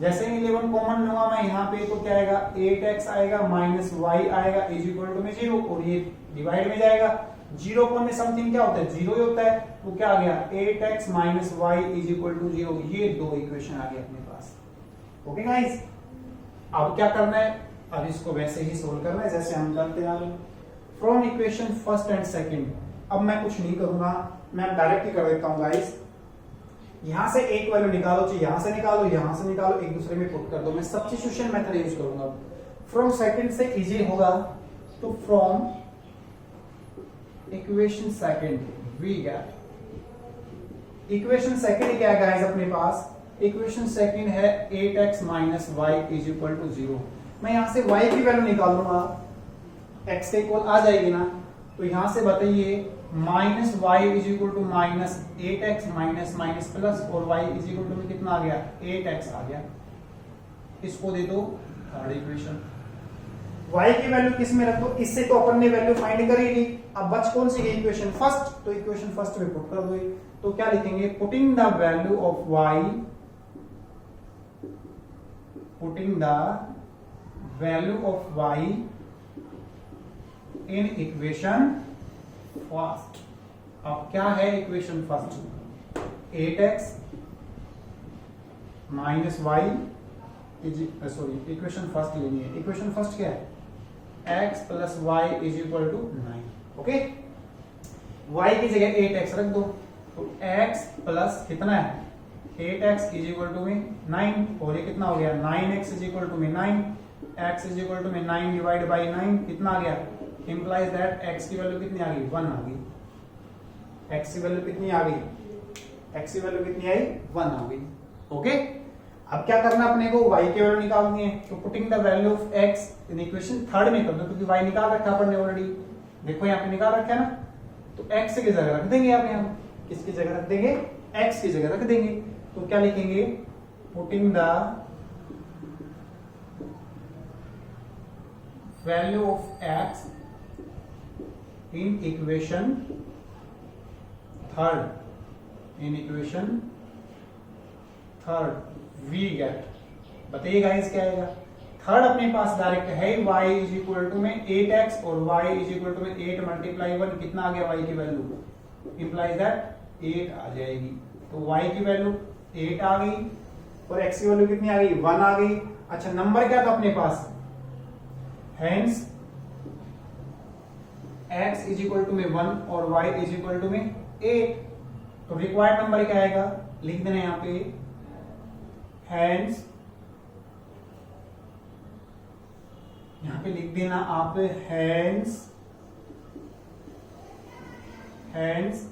Speaker 1: जैसे ही 11 कॉमन लूंगा मैं यहाँ पे तो क्या आएगा, 8x आएगा माइनस y आएगा इज इक्वल टू में 0 और ये डिवाइड में जाएगा। 0 को में समथिंग क्या होता है, 0 ही होता है। तो क्या आ गया, 8x minus y is equal to 0। ये दो इक्वेशन आ गए अपने पास। ओके गाइस, अब क्या करना है, अब इसको वैसे ही सोल्व करना है जैसे हम करते आ रहे हैं from equation first and second. अब मैं कुछ नहीं करूंगा, मैं डायरेक्ट ही कर देता हूं गाइस। यहां से एक वैल्यू निकालो, चाहिए यहां से निकालो, यहां से निकालो, एक दूसरे में पुट कर दो। मैं सब्स्टिट्यूशन मेथड यूज करूंगा। फ्रॉम सेकंड से इजी होगा, तो from equation second we get, equation second क्या है गाइस अपने पास, इक्वेशन सेकंड है 8x minus y is equal to 0। मैं यहां से y की वैल्यू निकाल लूंगा, x के इक्वल आ जाएगी ना। तो यहां से बताइए minus y is equal to minus 8x minus minus plus और y इज इक्वल टू में कितना आ गया, 8x आ गया। इसको दे दो थर्ड इक्वेशन। y की वैल्यू किस में रख दो, इससे तो अपन ने वैल्यू फाइंड कर ही ली। अब बच कौन सी इक्वेशन फर्स्ट, तो इक्वेशन फर्स्ट में पुट कर दो। तो क्या लिखेंगे, putting the value of y, putting the value of y in equation first. अब क्या है equation first, 8x minus y is, sorry equation first लेनी है। इक्वेशन फर्स्ट क्या है, x plus y is equal to 9। Okay, y की जगह 8x रख दो, तो x प्लस कितना है 8x इज इक्वल टू में 9 और ये कितना हो गया 9x इज इक्वल टू में 9, x इज इक्वल टू में 9 डिवाइड बाई 9 कितना आ गया, इंप्लाइज दैट x की वैल्यू कितनी आ गई, 1 आ गई। x की वैल्यू कितनी आ गई, x की वैल्यू कितनी आई, 1 आ गई। ओके, अब क्या करना अपने को, y की वैल्यू निकालनी है। तो putting the value of x in equation third में कर दो, क्योंकि y निकाल रखा अपन ने ऑलरेडी, देखो यहाँ पे निकाल रखा है ना। तो x की जगह रख देंगे, आप यहाँ किसकी जगह रख देंगे, x की जगह रख देंगे। तो क्या लिखेंगे, putting the value of x in equation third, in equation third we get, बताइए गाइस क्या आएगा। थर्ड अपने पास डायरेक्ट है, y इज इक्वल टू में 8x और y इज इक्वल टू में 8 मल्टीप्लाई 1 कितना आ गया, y की वैल्यू इंप्लाइज दैट 8 आ जाएगी। तो y की वैल्यू 8 आ गई और x की वैल्यू कितनी आ गई, 1 आ गई। अच्छा, नंबर क्या था अपने पास, hence x is equal to में 1 और y इज इक्वल टू में 8। तो रिक्वायर्ड नंबर क्या आएगा, लिख देना यहां पे, हेंस यहां पे लिख देना आप, hence hence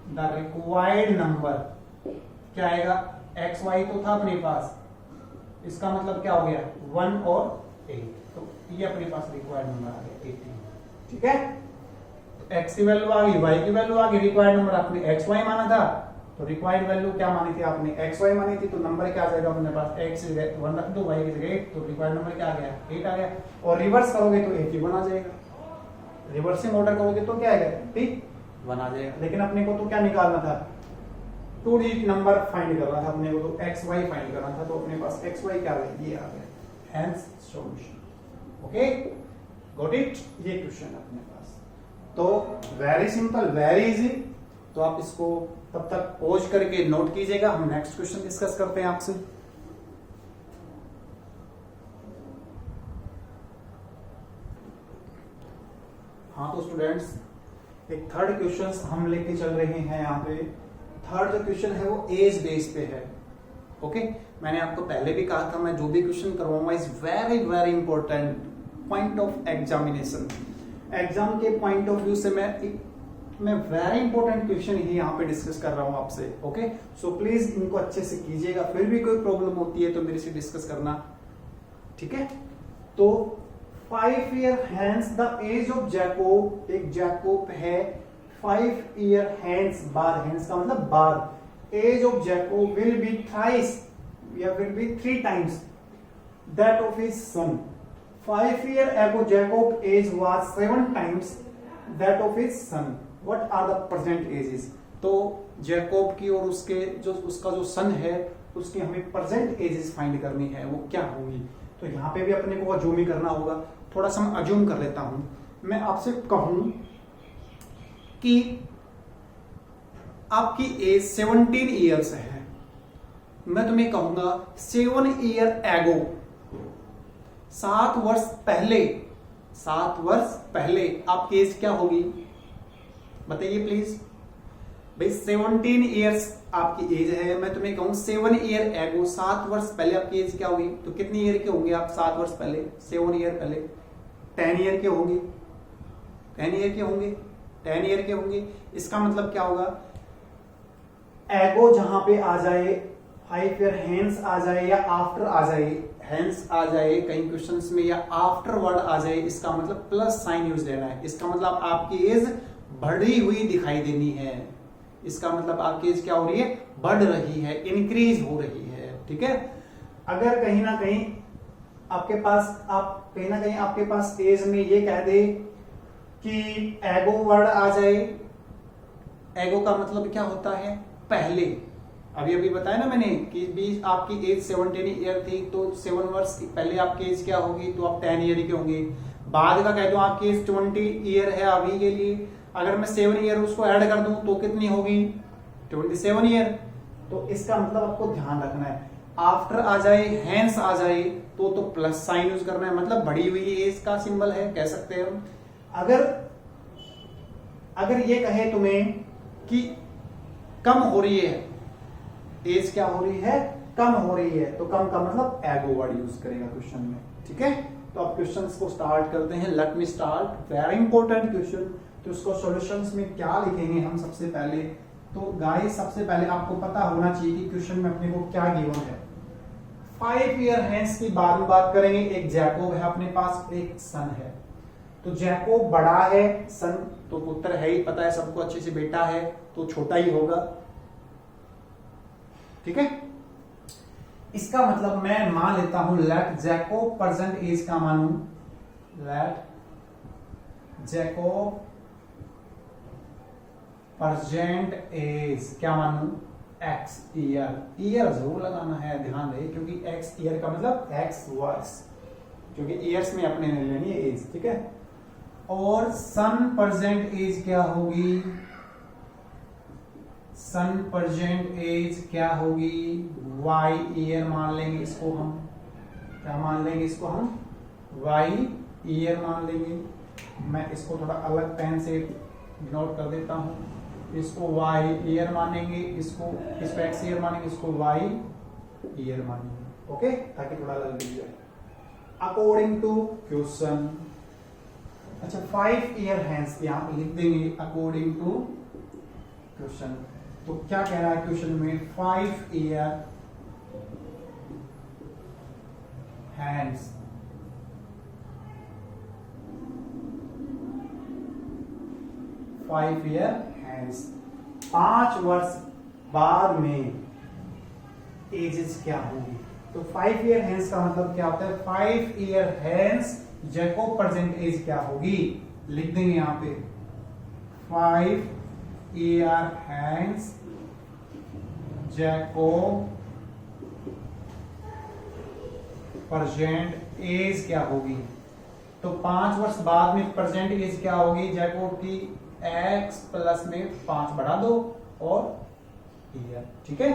Speaker 1: the required number, क्या आएगा, एक्स वाई तो था अपने पास, इसका मतलब क्या हो गया 1 और 8, तो ये अपने पास रिक्वायर्ड नंबर आ गया 18, ठीक है। तो एक्स की वैल्यू आ गई, वाई की वैल्यू आ गई, रिक्वायर्ड नंबर आपने एक्स वाई माना था, तो रिक्वायर्ड वैल्यू क्या मानी थी आपने, एक्स वाई मानी थी, तो नंबर क्या आ जाएगा अपने पास, एक्स की जगह 1 रख दो, वाई की जगह 8, तो रिक्वायर्ड नंबर क्या आ गया 8 आ गया। और रिवर्स करोगे तो 81 आ जाएगा, रिवर्सिंग ऑर्डर करोगे तो क्या आएगा 81 आ जाएगा। लेकिन अपने को तो क्या निकालना था, 2 डिजिट नंबर फाइंड करना था अपने को, तो एक्स वाई फाइंड करना था, तो अपने पास एक्स वाई क्या आ गया, ये आ गया, hence solution. Okay, got it, ये क्वेश्चन अपने पास। तो वेरी सिंपल, वेरी इजी। तो आप इसको तब तक पॉज करके नोट कीजिएगा, हम नेक्स्ट क्वेश्चन डिस्कस करते हैं आपसे। हाँ तो स्टूडेंट्स, एक थर्ड क्वेश्चन हम लेके चल रहे हैं यहाँ पे। थर्ड जो क्वेश्चन है वो एज बेस पे है। ओके, मैंने आपको पहले भी कहा था, मैं जो भी क्वेश्चन करवाऊंगा is very very important point of examination. Exam के पॉइंट ऑफ व्यू से मैं वेरी इंपॉर्टेंट क्वेश्चन ही यहाँ पे डिस्कस कर रहा हूँ आपसे। ओके, सो प्लीज इनको अच्छे से कीजिएगा, फिर भी कोई प्रॉब्लम होती है तो मेरे से डिस्कस करना, ठीक है। तो 5 year hence the age of Jacob, एक जैकोब है 5 ईयर हैंस, बाद, हैंस का मतलब बाद, age of Jacob will be thrice या will be 3 times that of his son. 5 year ago Jacob age was 7 times that of his son. What are the present ages? तो Jacob की और उसके जो उसका जो सन है उसकी हमें प्रेजेंट एजेस फाइंड करनी है, वो क्या होगी। तो यहाँ पे भी अपने को अज्यूम ही करना होगा। थोड़ा सा मैं अज्यूम कर लेता हूं, मैं आपसे कहूं कि आपकी एज 17 ईयर्स है, मैं तुम्हें कहूंगा 7 year ago, 7 वर्ष पहले, 7 वर्ष पहले आपकी एज क्या होगी, बताइए प्लीज भाई। 17 ईयर्स आपकी एज है, मैं तुम्हें कहूं 7 year ago, 7 वर्ष पहले आपकी एज क्या होगी, तो कितनी ईयर के होंगे आप 7 वर्ष पहले, 7 ईयर पहले 10 ईयर के होंगे, 10 ईयर के होंगे, 10 ईयर के होंगे। इसका मतलब क्या होगा, एगो जहां पे आ जाए 5 year हैंस आ जाए या आफ्टर आ जाए, हैंस आ जाए कई क्वेश्चंस में या आफ्टर वर्ड आ जाए, इसका मतलब प्लस साइन यूज लेना है। इसका मतलब आपकी एज बढ़ी हुई दिखाई देनी है, इसका मतलब आपकी एज क्या हो रही है, बढ़ रही है, इंक्रीज हो रही है, ठीक है। अगर कहीं ना कहीं आपके पास एज में ये कह दे कि एगो वर्ड आ जाए, एगो का मतलब क्या होता है, पहले। अभी अभी बताया ना मैंने कि आपकी एज 17 ईयर थी, तो 7 वर्ष पहले आपकी एज क्या होगी, तो आप 10 ईयर के होंगे। बाद का कह दो आपकी एज 20 ईयर है अभी के लिए, अगर मैं 7 ईयर उसको ऐड कर दूं तो कितनी होगी, 27 ईयर। तो इसका मतलब आपको ध्यान रखना है, आफ्टर आ जाए, हैंस आ जाए तो प्लस साइन यूज करना है, मतलब बढ़ी हुई एज का सिंबल है, कह सकते हैं हम। अगर ये कहे तुम्हें कि कम हो रही है एज, क्या हो रही है, कम हो रही है, तो कम का मतलब एगो वर्ड यूज करेगा क्वेश्चन में, ठीक है। तो अब क्वेश्चंस को स्टार्ट करते हैं, let me start, very important question. तो इसको सॉल्यूशंस में क्या लिखेंगे हम सबसे पहले, तो गाइस सबसे पहले आपको पता होना चाहिए कि क्वेश्चन में अपने को क्या गिवन है। 5 ईयर हैंस की बात करेंगे, एक जैकोब है अपने पास, एक सन है। तो जैकोब बड़ा है, सन तो पुत्र है ही, पता है सबको अच्छे से, बेटा है तो छोटा ही होगा, ठीक है। इसका मतलब मैं मान लेता हूं, लेट जैकोब प्रेजेंट एज का मानू, लेट जैकोब प्रेजेंट एज क्या मानू, एक्स ईयर, ईयर जरूर लगाना है, ध्यान रहे, क्योंकि एक्स ईयर का मतलब एक्स वर्ष, क्योंकि ईयर्स में अपने ने लेनी है एज, ठीक है। और सन प्रेजेंट एज क्या होगी, सन प्रेजेंट एज क्या होगी, वाई ईयर मान लेंगे इसको हम, क्या मान लेंगे इसको हम, वाई ईयर मान लेंगे। मैं इसको थोड़ा अलग पेन से नोट कर देता हूं, इसको वाई ईयर मानेंगे, इसको एक्स ईयर मानेंगे, इसको वाई ईयर मानेंगे, ओके, ताकि थोड़ा अलग दिख जाए। अकॉर्डिंग टू क्वेश्चन, अच्छा 5 ईयर हैंस यहाँ पे लिख देंगे अकॉर्डिंग टू क्वेश्चन। तो क्या कह रहा है क्वेश्चन में, 5 ईयर हैंस, 5 ईयर हैंस, 5 वर्ष बाद में एजेस क्या होगी। तो 5 ईयर हैंस का मतलब क्या होता है, 5 year hence Jacob present age क्या होगी, लिख देंगे यहां पे 5 year hence Jacob present age क्या होगी। तो 5 वर्ष बाद में प्रेजेंट एज क्या होगी जैकोब की, x प्लस में 5 बढ़ा दो और ईयर, ठीक है।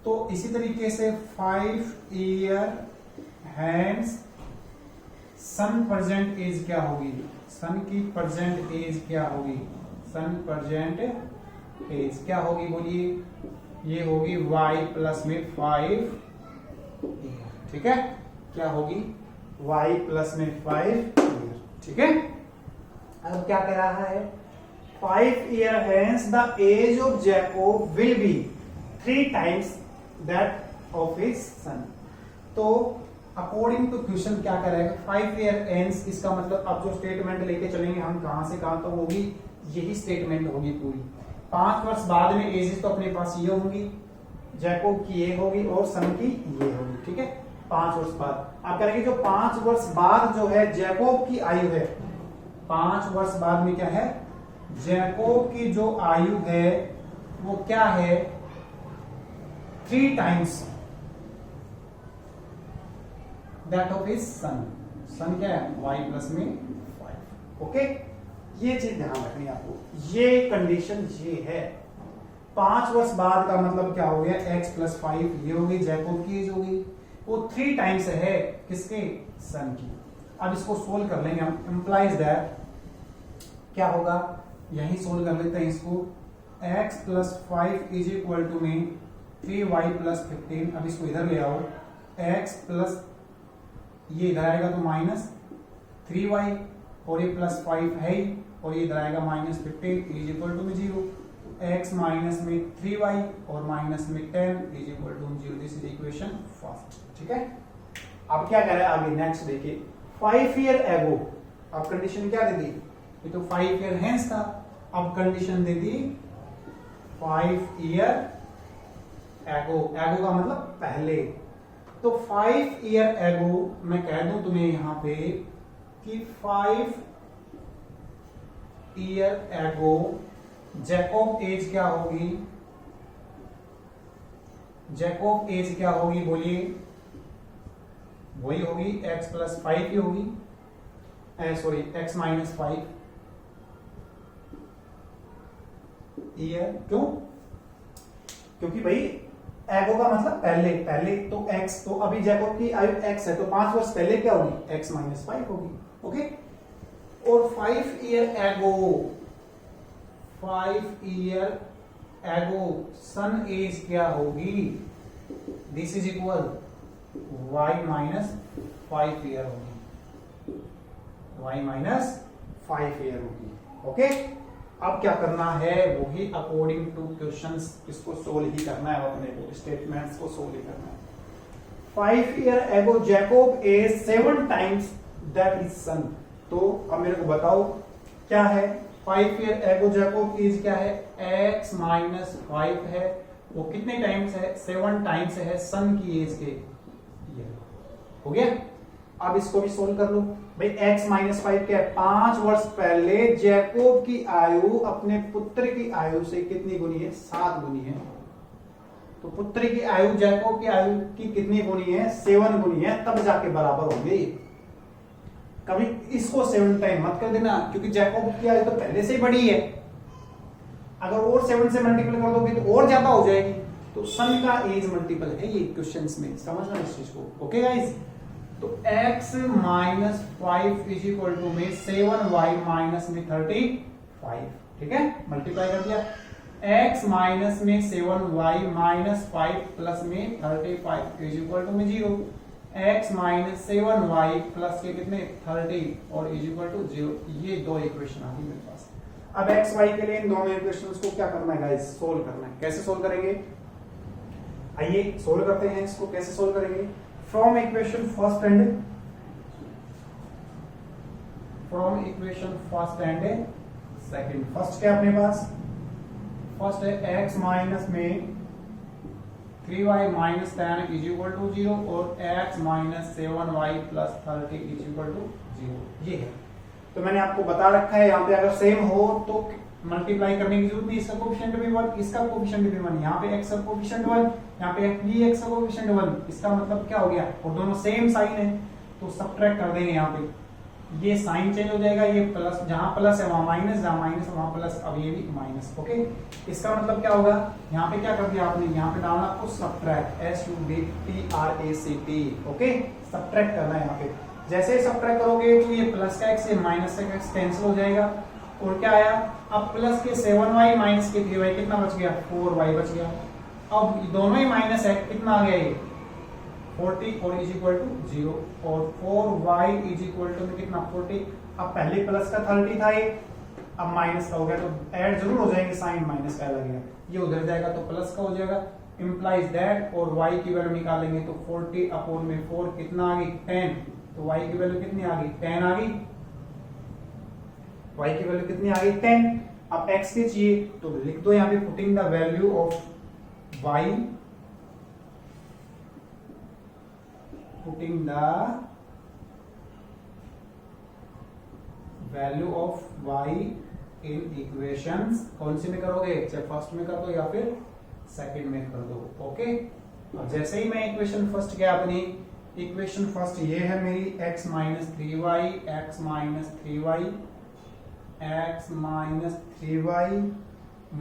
Speaker 1: तो इसी तरीके से 5 ईयर हैंस सन प्रेजेंट एज क्या होगी, सन की प्रेजेंट एज क्या होगी, सन प्रेजेंट एज क्या होगी बोलिए, ये होगी y प्लस में 5 ईयर, ठीक है। क्या होगी, y प्लस में 5 ईयर, ठीक है। अब क्या कह रहा है, 5 year hence the age of Jacob will be 3 times that of his son. तो अकॉर्डिंग टू क्वेश्चन क्या कर रहा है, 5 ईयर हैंस, इसका मतलब अब जो स्टेटमेंट लेके चलेंगे हम कहां से कहां तक होगी, यही स्टेटमेंट होगी पूरी। 5 वर्ष बाद में एजेस तो अपने पास ये होंगी, जैकोब की ये होगी और सन की ये होगी, ठीक है। 5 वर्ष बाद आप करेंगे, जो 5 वर्ष बाद जो है जैकोब की आयु है, 5 वर्ष बाद में क्या है, जैकोब की जो आयु है वो क्या है, 3 times that of his son. Son क्या है, y प्लस में 5, ओके। ये चीज ध्यान रखनी है आपको, ये कंडीशन ये है। 5 वर्ष बाद का मतलब क्या हो गया, x प्लस 5 ये होगी जैकोब की एज होगी, वो 3 टाइम्स है किसके, सन की। अब इसको सोल्व कर लेंगे हम, इंप्लाइज दैट क्या होगा, यही सोल्व कर लेते हैं इसको, x plus 5 is equal to में 3y प्लस 15। अब इसको इधर ले आओ, x प्लस ये इधर आएगा तो माइनस 3y और ये प्लस 5 है ही, और ये इधर आएगा माइनस 15 इज इक्वल टू में 0, x माइनस में 3y और माइनस में 10 is equal to 0। This is equation first, ठीक है। अब क्या कह रहा है आगे, नेक्स्ट देखिए, 5 ईयर एगो, अब कंडीशन क्या दे दी, ये तो 5 ईयर हैंस था, अब कंडीशन दे दी 5 ईयर एगो, एगो का मतलब पहले। तो 5 ईयर एगो मैं कह दूं तुम्हें यहां पे कि 5 ईयर एगो जैकोब एज क्या होगी, जैकोब एज क्या होगी बोलिए, वही होगी x प्लस 5 की होगी, सॉरी x माइनस 5 ईयर। क्यों, क्योंकि भाई एगो का मतलब पहले, पहले तो x, तो अभी जैकोब की आयु x है तो 5 वर्ष पहले क्या होगी, x माइनस 5 होगी, ओके। और 5 ईयर एगो, 5 ईयर एगो सन एज क्या होगी, this is equal y minus 5 year होगी, y माइनस 5 ईयर होगी, ओके। अब क्या करना है, वही अकॉर्डिंग टू क्वेश्चंस इसको सोल्व ही करना है, अपने को स्टेटमेंट्स को सोल्व ही करना है। 5 year ago Jacob age 7 times that is son. तो अब मेरे को बताओ क्या है, 5 ईयर एगो जैकोब एज क्या है, x माइनस 5 है, वो कितने टाइम्स है, 7 टाइम्स है सन की एज के, ये हो गया। अब इसको भी सोल्व कर लो भाई, x माइनस 5 क्या है, 5 वर्ष पहले जैकोब की आयु अपने पुत्र की आयु से कितनी गुनी है, 7 गुनी है। तो पुत्र की आयु जैकोब की आयु की कितनी गुनी है, 7 गुनी है, तब जाके बराबर होंगे। कभी इसको 7 टाइम मत कर देना, क्योंकि जैकोब की आयु तो पहले से ही बड़ी है, अगर और 7 से मल्टीपल कर दोगे तो और ज्यादा हो जाएगी। तो सन का एज मल्टीपल है ये क्वेश्चंस में, समझना इस चीज को, ओके गाइस। तो x minus 5 is equal to में 7y माइनस में 35, ठीक है, मल्टीप्लाई कर दिया, x माइनस में 7y माइनस 5 प्लस में 35 इज इक्वल टू में 0, x माइनस 7y प्लस के कितने 30 और इज इक्वल टू 0। ये दो इक्वेशन आ गई मेरे पास। अब x y के लिए इन दोनों इक्वेशंस को क्या करना है गाइस, सोल्व करना है। कैसे सोल्व करेंगे, आइए सोल्व करते हैं। इसको कैसे सोल्व करेंगे, from equation first and second. First क्या अपने पास, फर्स्ट है x माइनस में 3y minus 10 is equal to 0 और x minus 7y plus 30 is equal to 0। ये है, तो मैंने आपको बता रखा है यहाँ पे अगर सेम हो तो मल्टीप्लाई करने की जरूरत नहीं। इसका कोएफिशिएंट भी 1, इसका कोएफिशिएंट भी 1, यहाँ पे x का कोएफिशिएंट 1, यहाँ पे भी x का कोएफिशिएंट 1। इसका मतलब क्या हो गया, और दोनों सेम साइन है तो सबट्रैक्ट कर देंगे। यहाँ पे ये साइन चेंज हो जाएगा, ये प्लस, जहां प्लस है वहां माइनस, जहां माइनस है वहां प्लस, अब ये भी माइनस। ओके, इसका मतलब क्या होगा, यहाँ पे क्या कर दिया आपने, यहाँ पे डालना आपको सबट्रैक्ट, SUBTRACT। ओके, सबट्रैक्ट करना है यहाँ पे। जैसे सबट्रैक्ट करोगे तो ये प्लस का x से माइनस का x कैंसिल हो जाएगा और क्या आया, अब प्लस के 7y माइनस के 3y कितना बच गया, 4y बच गया। अब दोनों ही माइनस है, कितना आ गया ये 40 और इज इक्वल टू 0 और 4y इज इक्वल टू में कितना 40। अब पहले प्लस का 30 था ये, अब माइनस का हो गया तो ऐड जरूर हो जाएंगे, साइन माइनस का लगेगा, ये उधर जाएगा तो प्लस का हो जाएगा। इंप्लाइज दैट, और y की वैल्यू निकालेंगे तो 40 अपॉन में 4 कितना आ गई 10, तो y की वैल्यू कितनी आ गई 10 आ गई, y की वैल्यू कितनी आ गई 10। अब x की चाहिए तो लिख दो यहाँ पे, putting the value of y, putting the value of y in equations, कौन सी में करोगे, चाहे फर्स्ट में कर दो या फिर सेकंड में कर दो। ओके, अब जैसे ही मैं इक्वेशन फर्स्ट गया, अपनी इक्वेशन फर्स्ट ये है मेरी x minus 3y, x minus 3y, x minus 3y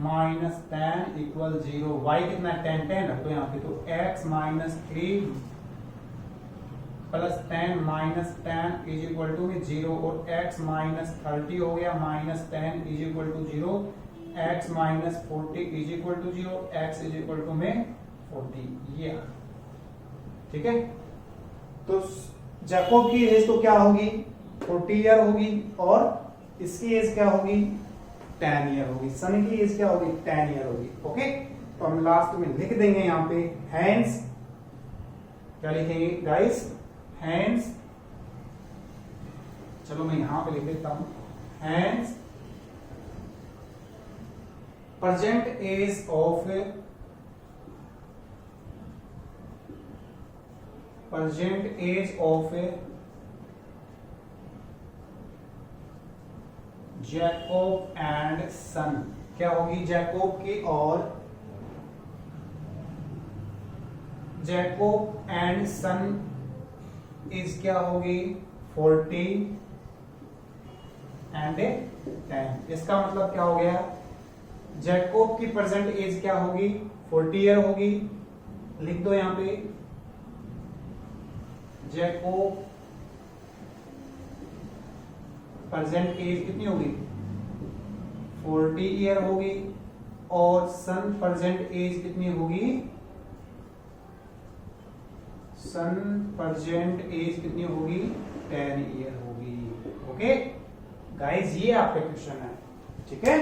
Speaker 1: minus 10 equal 0। y कितना है 10, 10 रख दो यहाँ पे, तो x minus 3 plus 10 minus 10 is equal to में 0 और x माइनस 30 हो गया minus 10 is equal to 0, x minus 40 is equal to 0, x is equal to में 40। ये ठीक है, तो जैकोब की एज तो क्या होगी 40 ईयर होगी और इसकी एज क्या होगी 10 ईयर होगी, सन की एज क्या होगी 10 ईयर होगी। ओके, तो हम लास्ट में लिख देंगे यहाँ पे हैंस, क्या लिखेंगे गाइस, हैंस, चलो मैं यहां पे लिख देता हूं, hence present age of Jacob and son, क्या होगी जैकोब की और जैकोब एंड सन इज क्या होगी 40 एंड 10। इसका मतलब क्या हो गया, जैकोब की प्रेजेंट एज क्या होगी 40 ईयर होगी, लिख दो यहां पे जैकोब प्रेजेंट एज कितनी होगी 40 ईयर होगी और सन प्रेजेंट एज कितनी होगी, सन प्रेजेंट एज कितनी होगी 10 ईयर होगी। ओके गाइस, ये आपका क्वेश्चन है, ठीक है।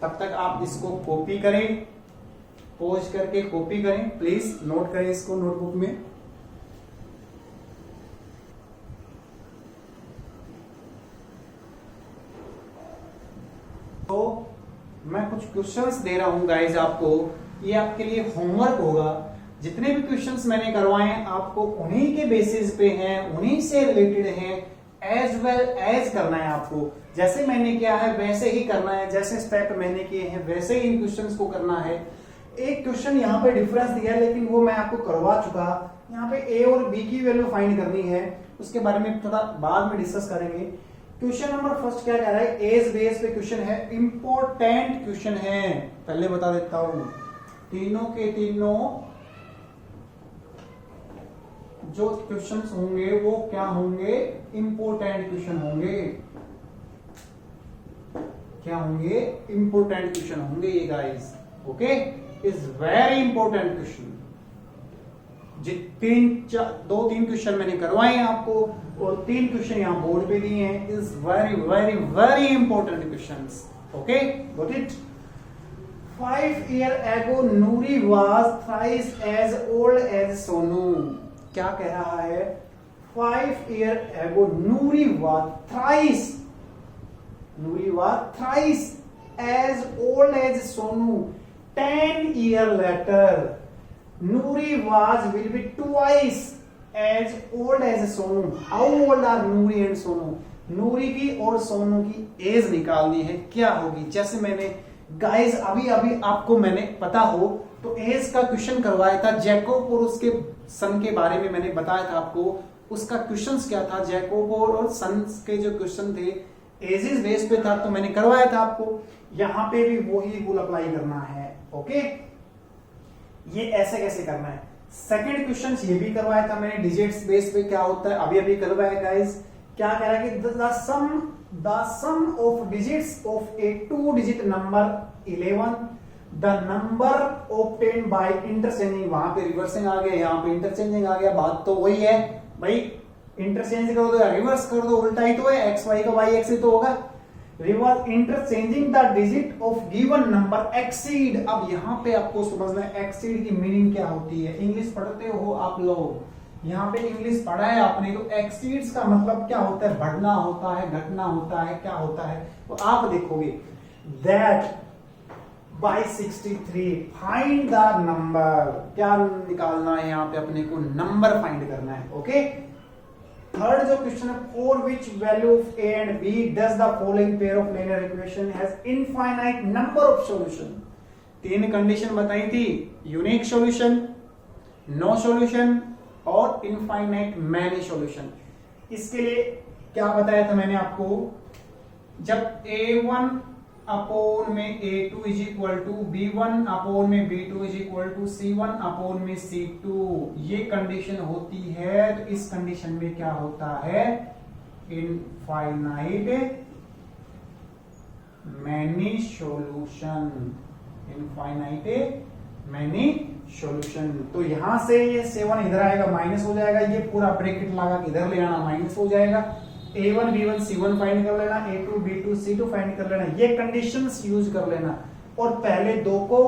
Speaker 1: तब तक आप इसको कॉपी करें, पॉज करके कॉपी करें, प्लीज नोट करें इसको नोटबुक में। तो मैं कुछ क्वेश्चंस दे रहा हूं गाइस आपको, ये आपके लिए होमवर्क होगा। जितने भी क्वेश्चंस मैंने करवाए हैं आपको उन्हीं के बेसिस पे हैं, उन्हीं से रिलेटेड हैं, एज वेल एज करना है आपको। जैसे मैंने किया है वैसे ही करना है, जैसे स्टेप मैंने किए हैं वैसे ही इन क्वेश्चंस को करना है। एक क्वेश्चन यहाँ पे डिफरेंस दिया है लेकिन वो मैं आपको करवा चुका। यहाँ पे ए और बी की वैल्यू फाइंड करनी है, उसके बारे में थोड़ा बाद में डिस्कस करेंगे। क्वेश्चन नंबर फर्स्ट क्या कह रहा है, एज बेस पे क्वेश्चन है, इंपॉर्टेंट क्वेश्चन है। पहले बता देता हूं, तीनों के तीनों जो क्वेश्चंस होंगे वो क्या होंगे, इंपॉर्टेंट क्वेश्चन होंगे। क्या होंगे, इंपॉर्टेंट क्वेश्चन होंगे ये guys. Okay, is very important question, दो तीन क्वेश्चन मैंने करवाए हैं आपको और 3 क्वेश्चन यहाँ बोर्ड पे दिए हैं। Is very very very important questions. Okay, got it. 5 years ago Nuri was thrice as old as Sonu। क्या कह रहा है? 5 years ago Nuri was thrice as old as Sonu। 10 years later Nuri will be twice as old as Sonu। How old are Nuri and Sonu? नूरी की और सोनू की as निकालनी है, क्या होगी? जैसे मैंने गाइस अभी आपको मैंने पता हो तो एज का क्वेश्चन करवाया था, जैकोब और उसके सन के बारे में मैंने बताया था आपको। उसका क्वेश्चंस क्या था? जैकोब और सन के जो क्वेश्चन थे एजेस बेस पे था, तो मैंने करवाया था आपको। यहाँ पे भी वही रूल अप्लाई करना है। ओके, ये ऐसे कैसे करना है। सेकंड क्वेश्चन ये भी करवाया था मैंने, डिजिट्स बेस पे क्या होता है अभी करवाया गाइस। क्या कह रहा है कि the sum of digits of a 2 digit number 11, the number obtained by interchanging. वहां पे रिवर्सिंग आ गया, यहाँ पे इंटरचेंजिंग आ गया। बात तो वही है भाई, इंटरचेंज कर दो या रिवर्स कर दो, उल्टा ही तो है। एक्स वाई का वाई एक्स ही तो होगा। Reverse interchanging the digit of given number exceed. अब यहाँ पे आपको समझना है एक्सीड की मीनिंग क्या होती है। इंग्लिश पढ़ते हो आप लोग, यहाँ पे इंग्लिश पढ़ा है आपने, तो एक्सीड्स का मतलब क्या होता है? बढ़ना होता है, घटना होता है, क्या होता है? तो आप देखोगे that bye 63 find the number. क्या निकालना है यहाँ पे? अपने को नंबर फाइंड करना है। ओके, थर्ड जो क्वेश्चन है, for which value of a and b does the following pair of linear equation has infinite number of solution. 3 condition बताई थी, यूनिक सॉल्यूशन, नो सॉल्यूशन और इनफाइनाइट मैनी सॉल्यूशन। इसके लिए क्या बताया था मैंने आपको? जब a1 अपॉन में a2 is equal to b1 upon में b2 is equal to c1 upon में c2, ये कंडीशन होती है, तो इस कंडीशन में क्या होता है? Infinite many solution. Infinite many solution. तो यहां से ये 7 इधर आएगा, माइनस हो जाएगा। ये पूरा ब्रैकेट लगा के इधर ले आना, माइनस हो जाएगा। a1 b1 c1 फाइंड कर लेना, a2 b2 c2 फाइंड कर लेना। ये कंडीशंस यूज कर लेना और पहले दो को,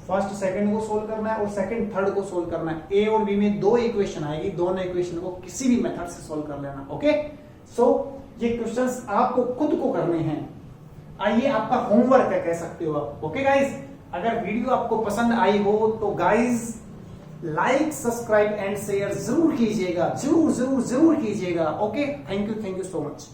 Speaker 1: फर्स्ट सेकंड को सोल्व करना है और सेकंड थर्ड को सोल्व करना है। ए और बी में 2 इक्वेशन आएगी, दोनों इक्वेशन को किसी भी मेथड से सोल्व कर लेना। ओके, सो ये क्वेश्चंस आपको खुद को करने हैं। आइए, आपका होमवर्क है, कह सकते हो आप। ओके गाइस, अगर वीडियो आपको पसंद आई हो तो guys like, subscribe and share जरूर कीजिएगा, जरूर कीजिएगा। Okay, thank you so much.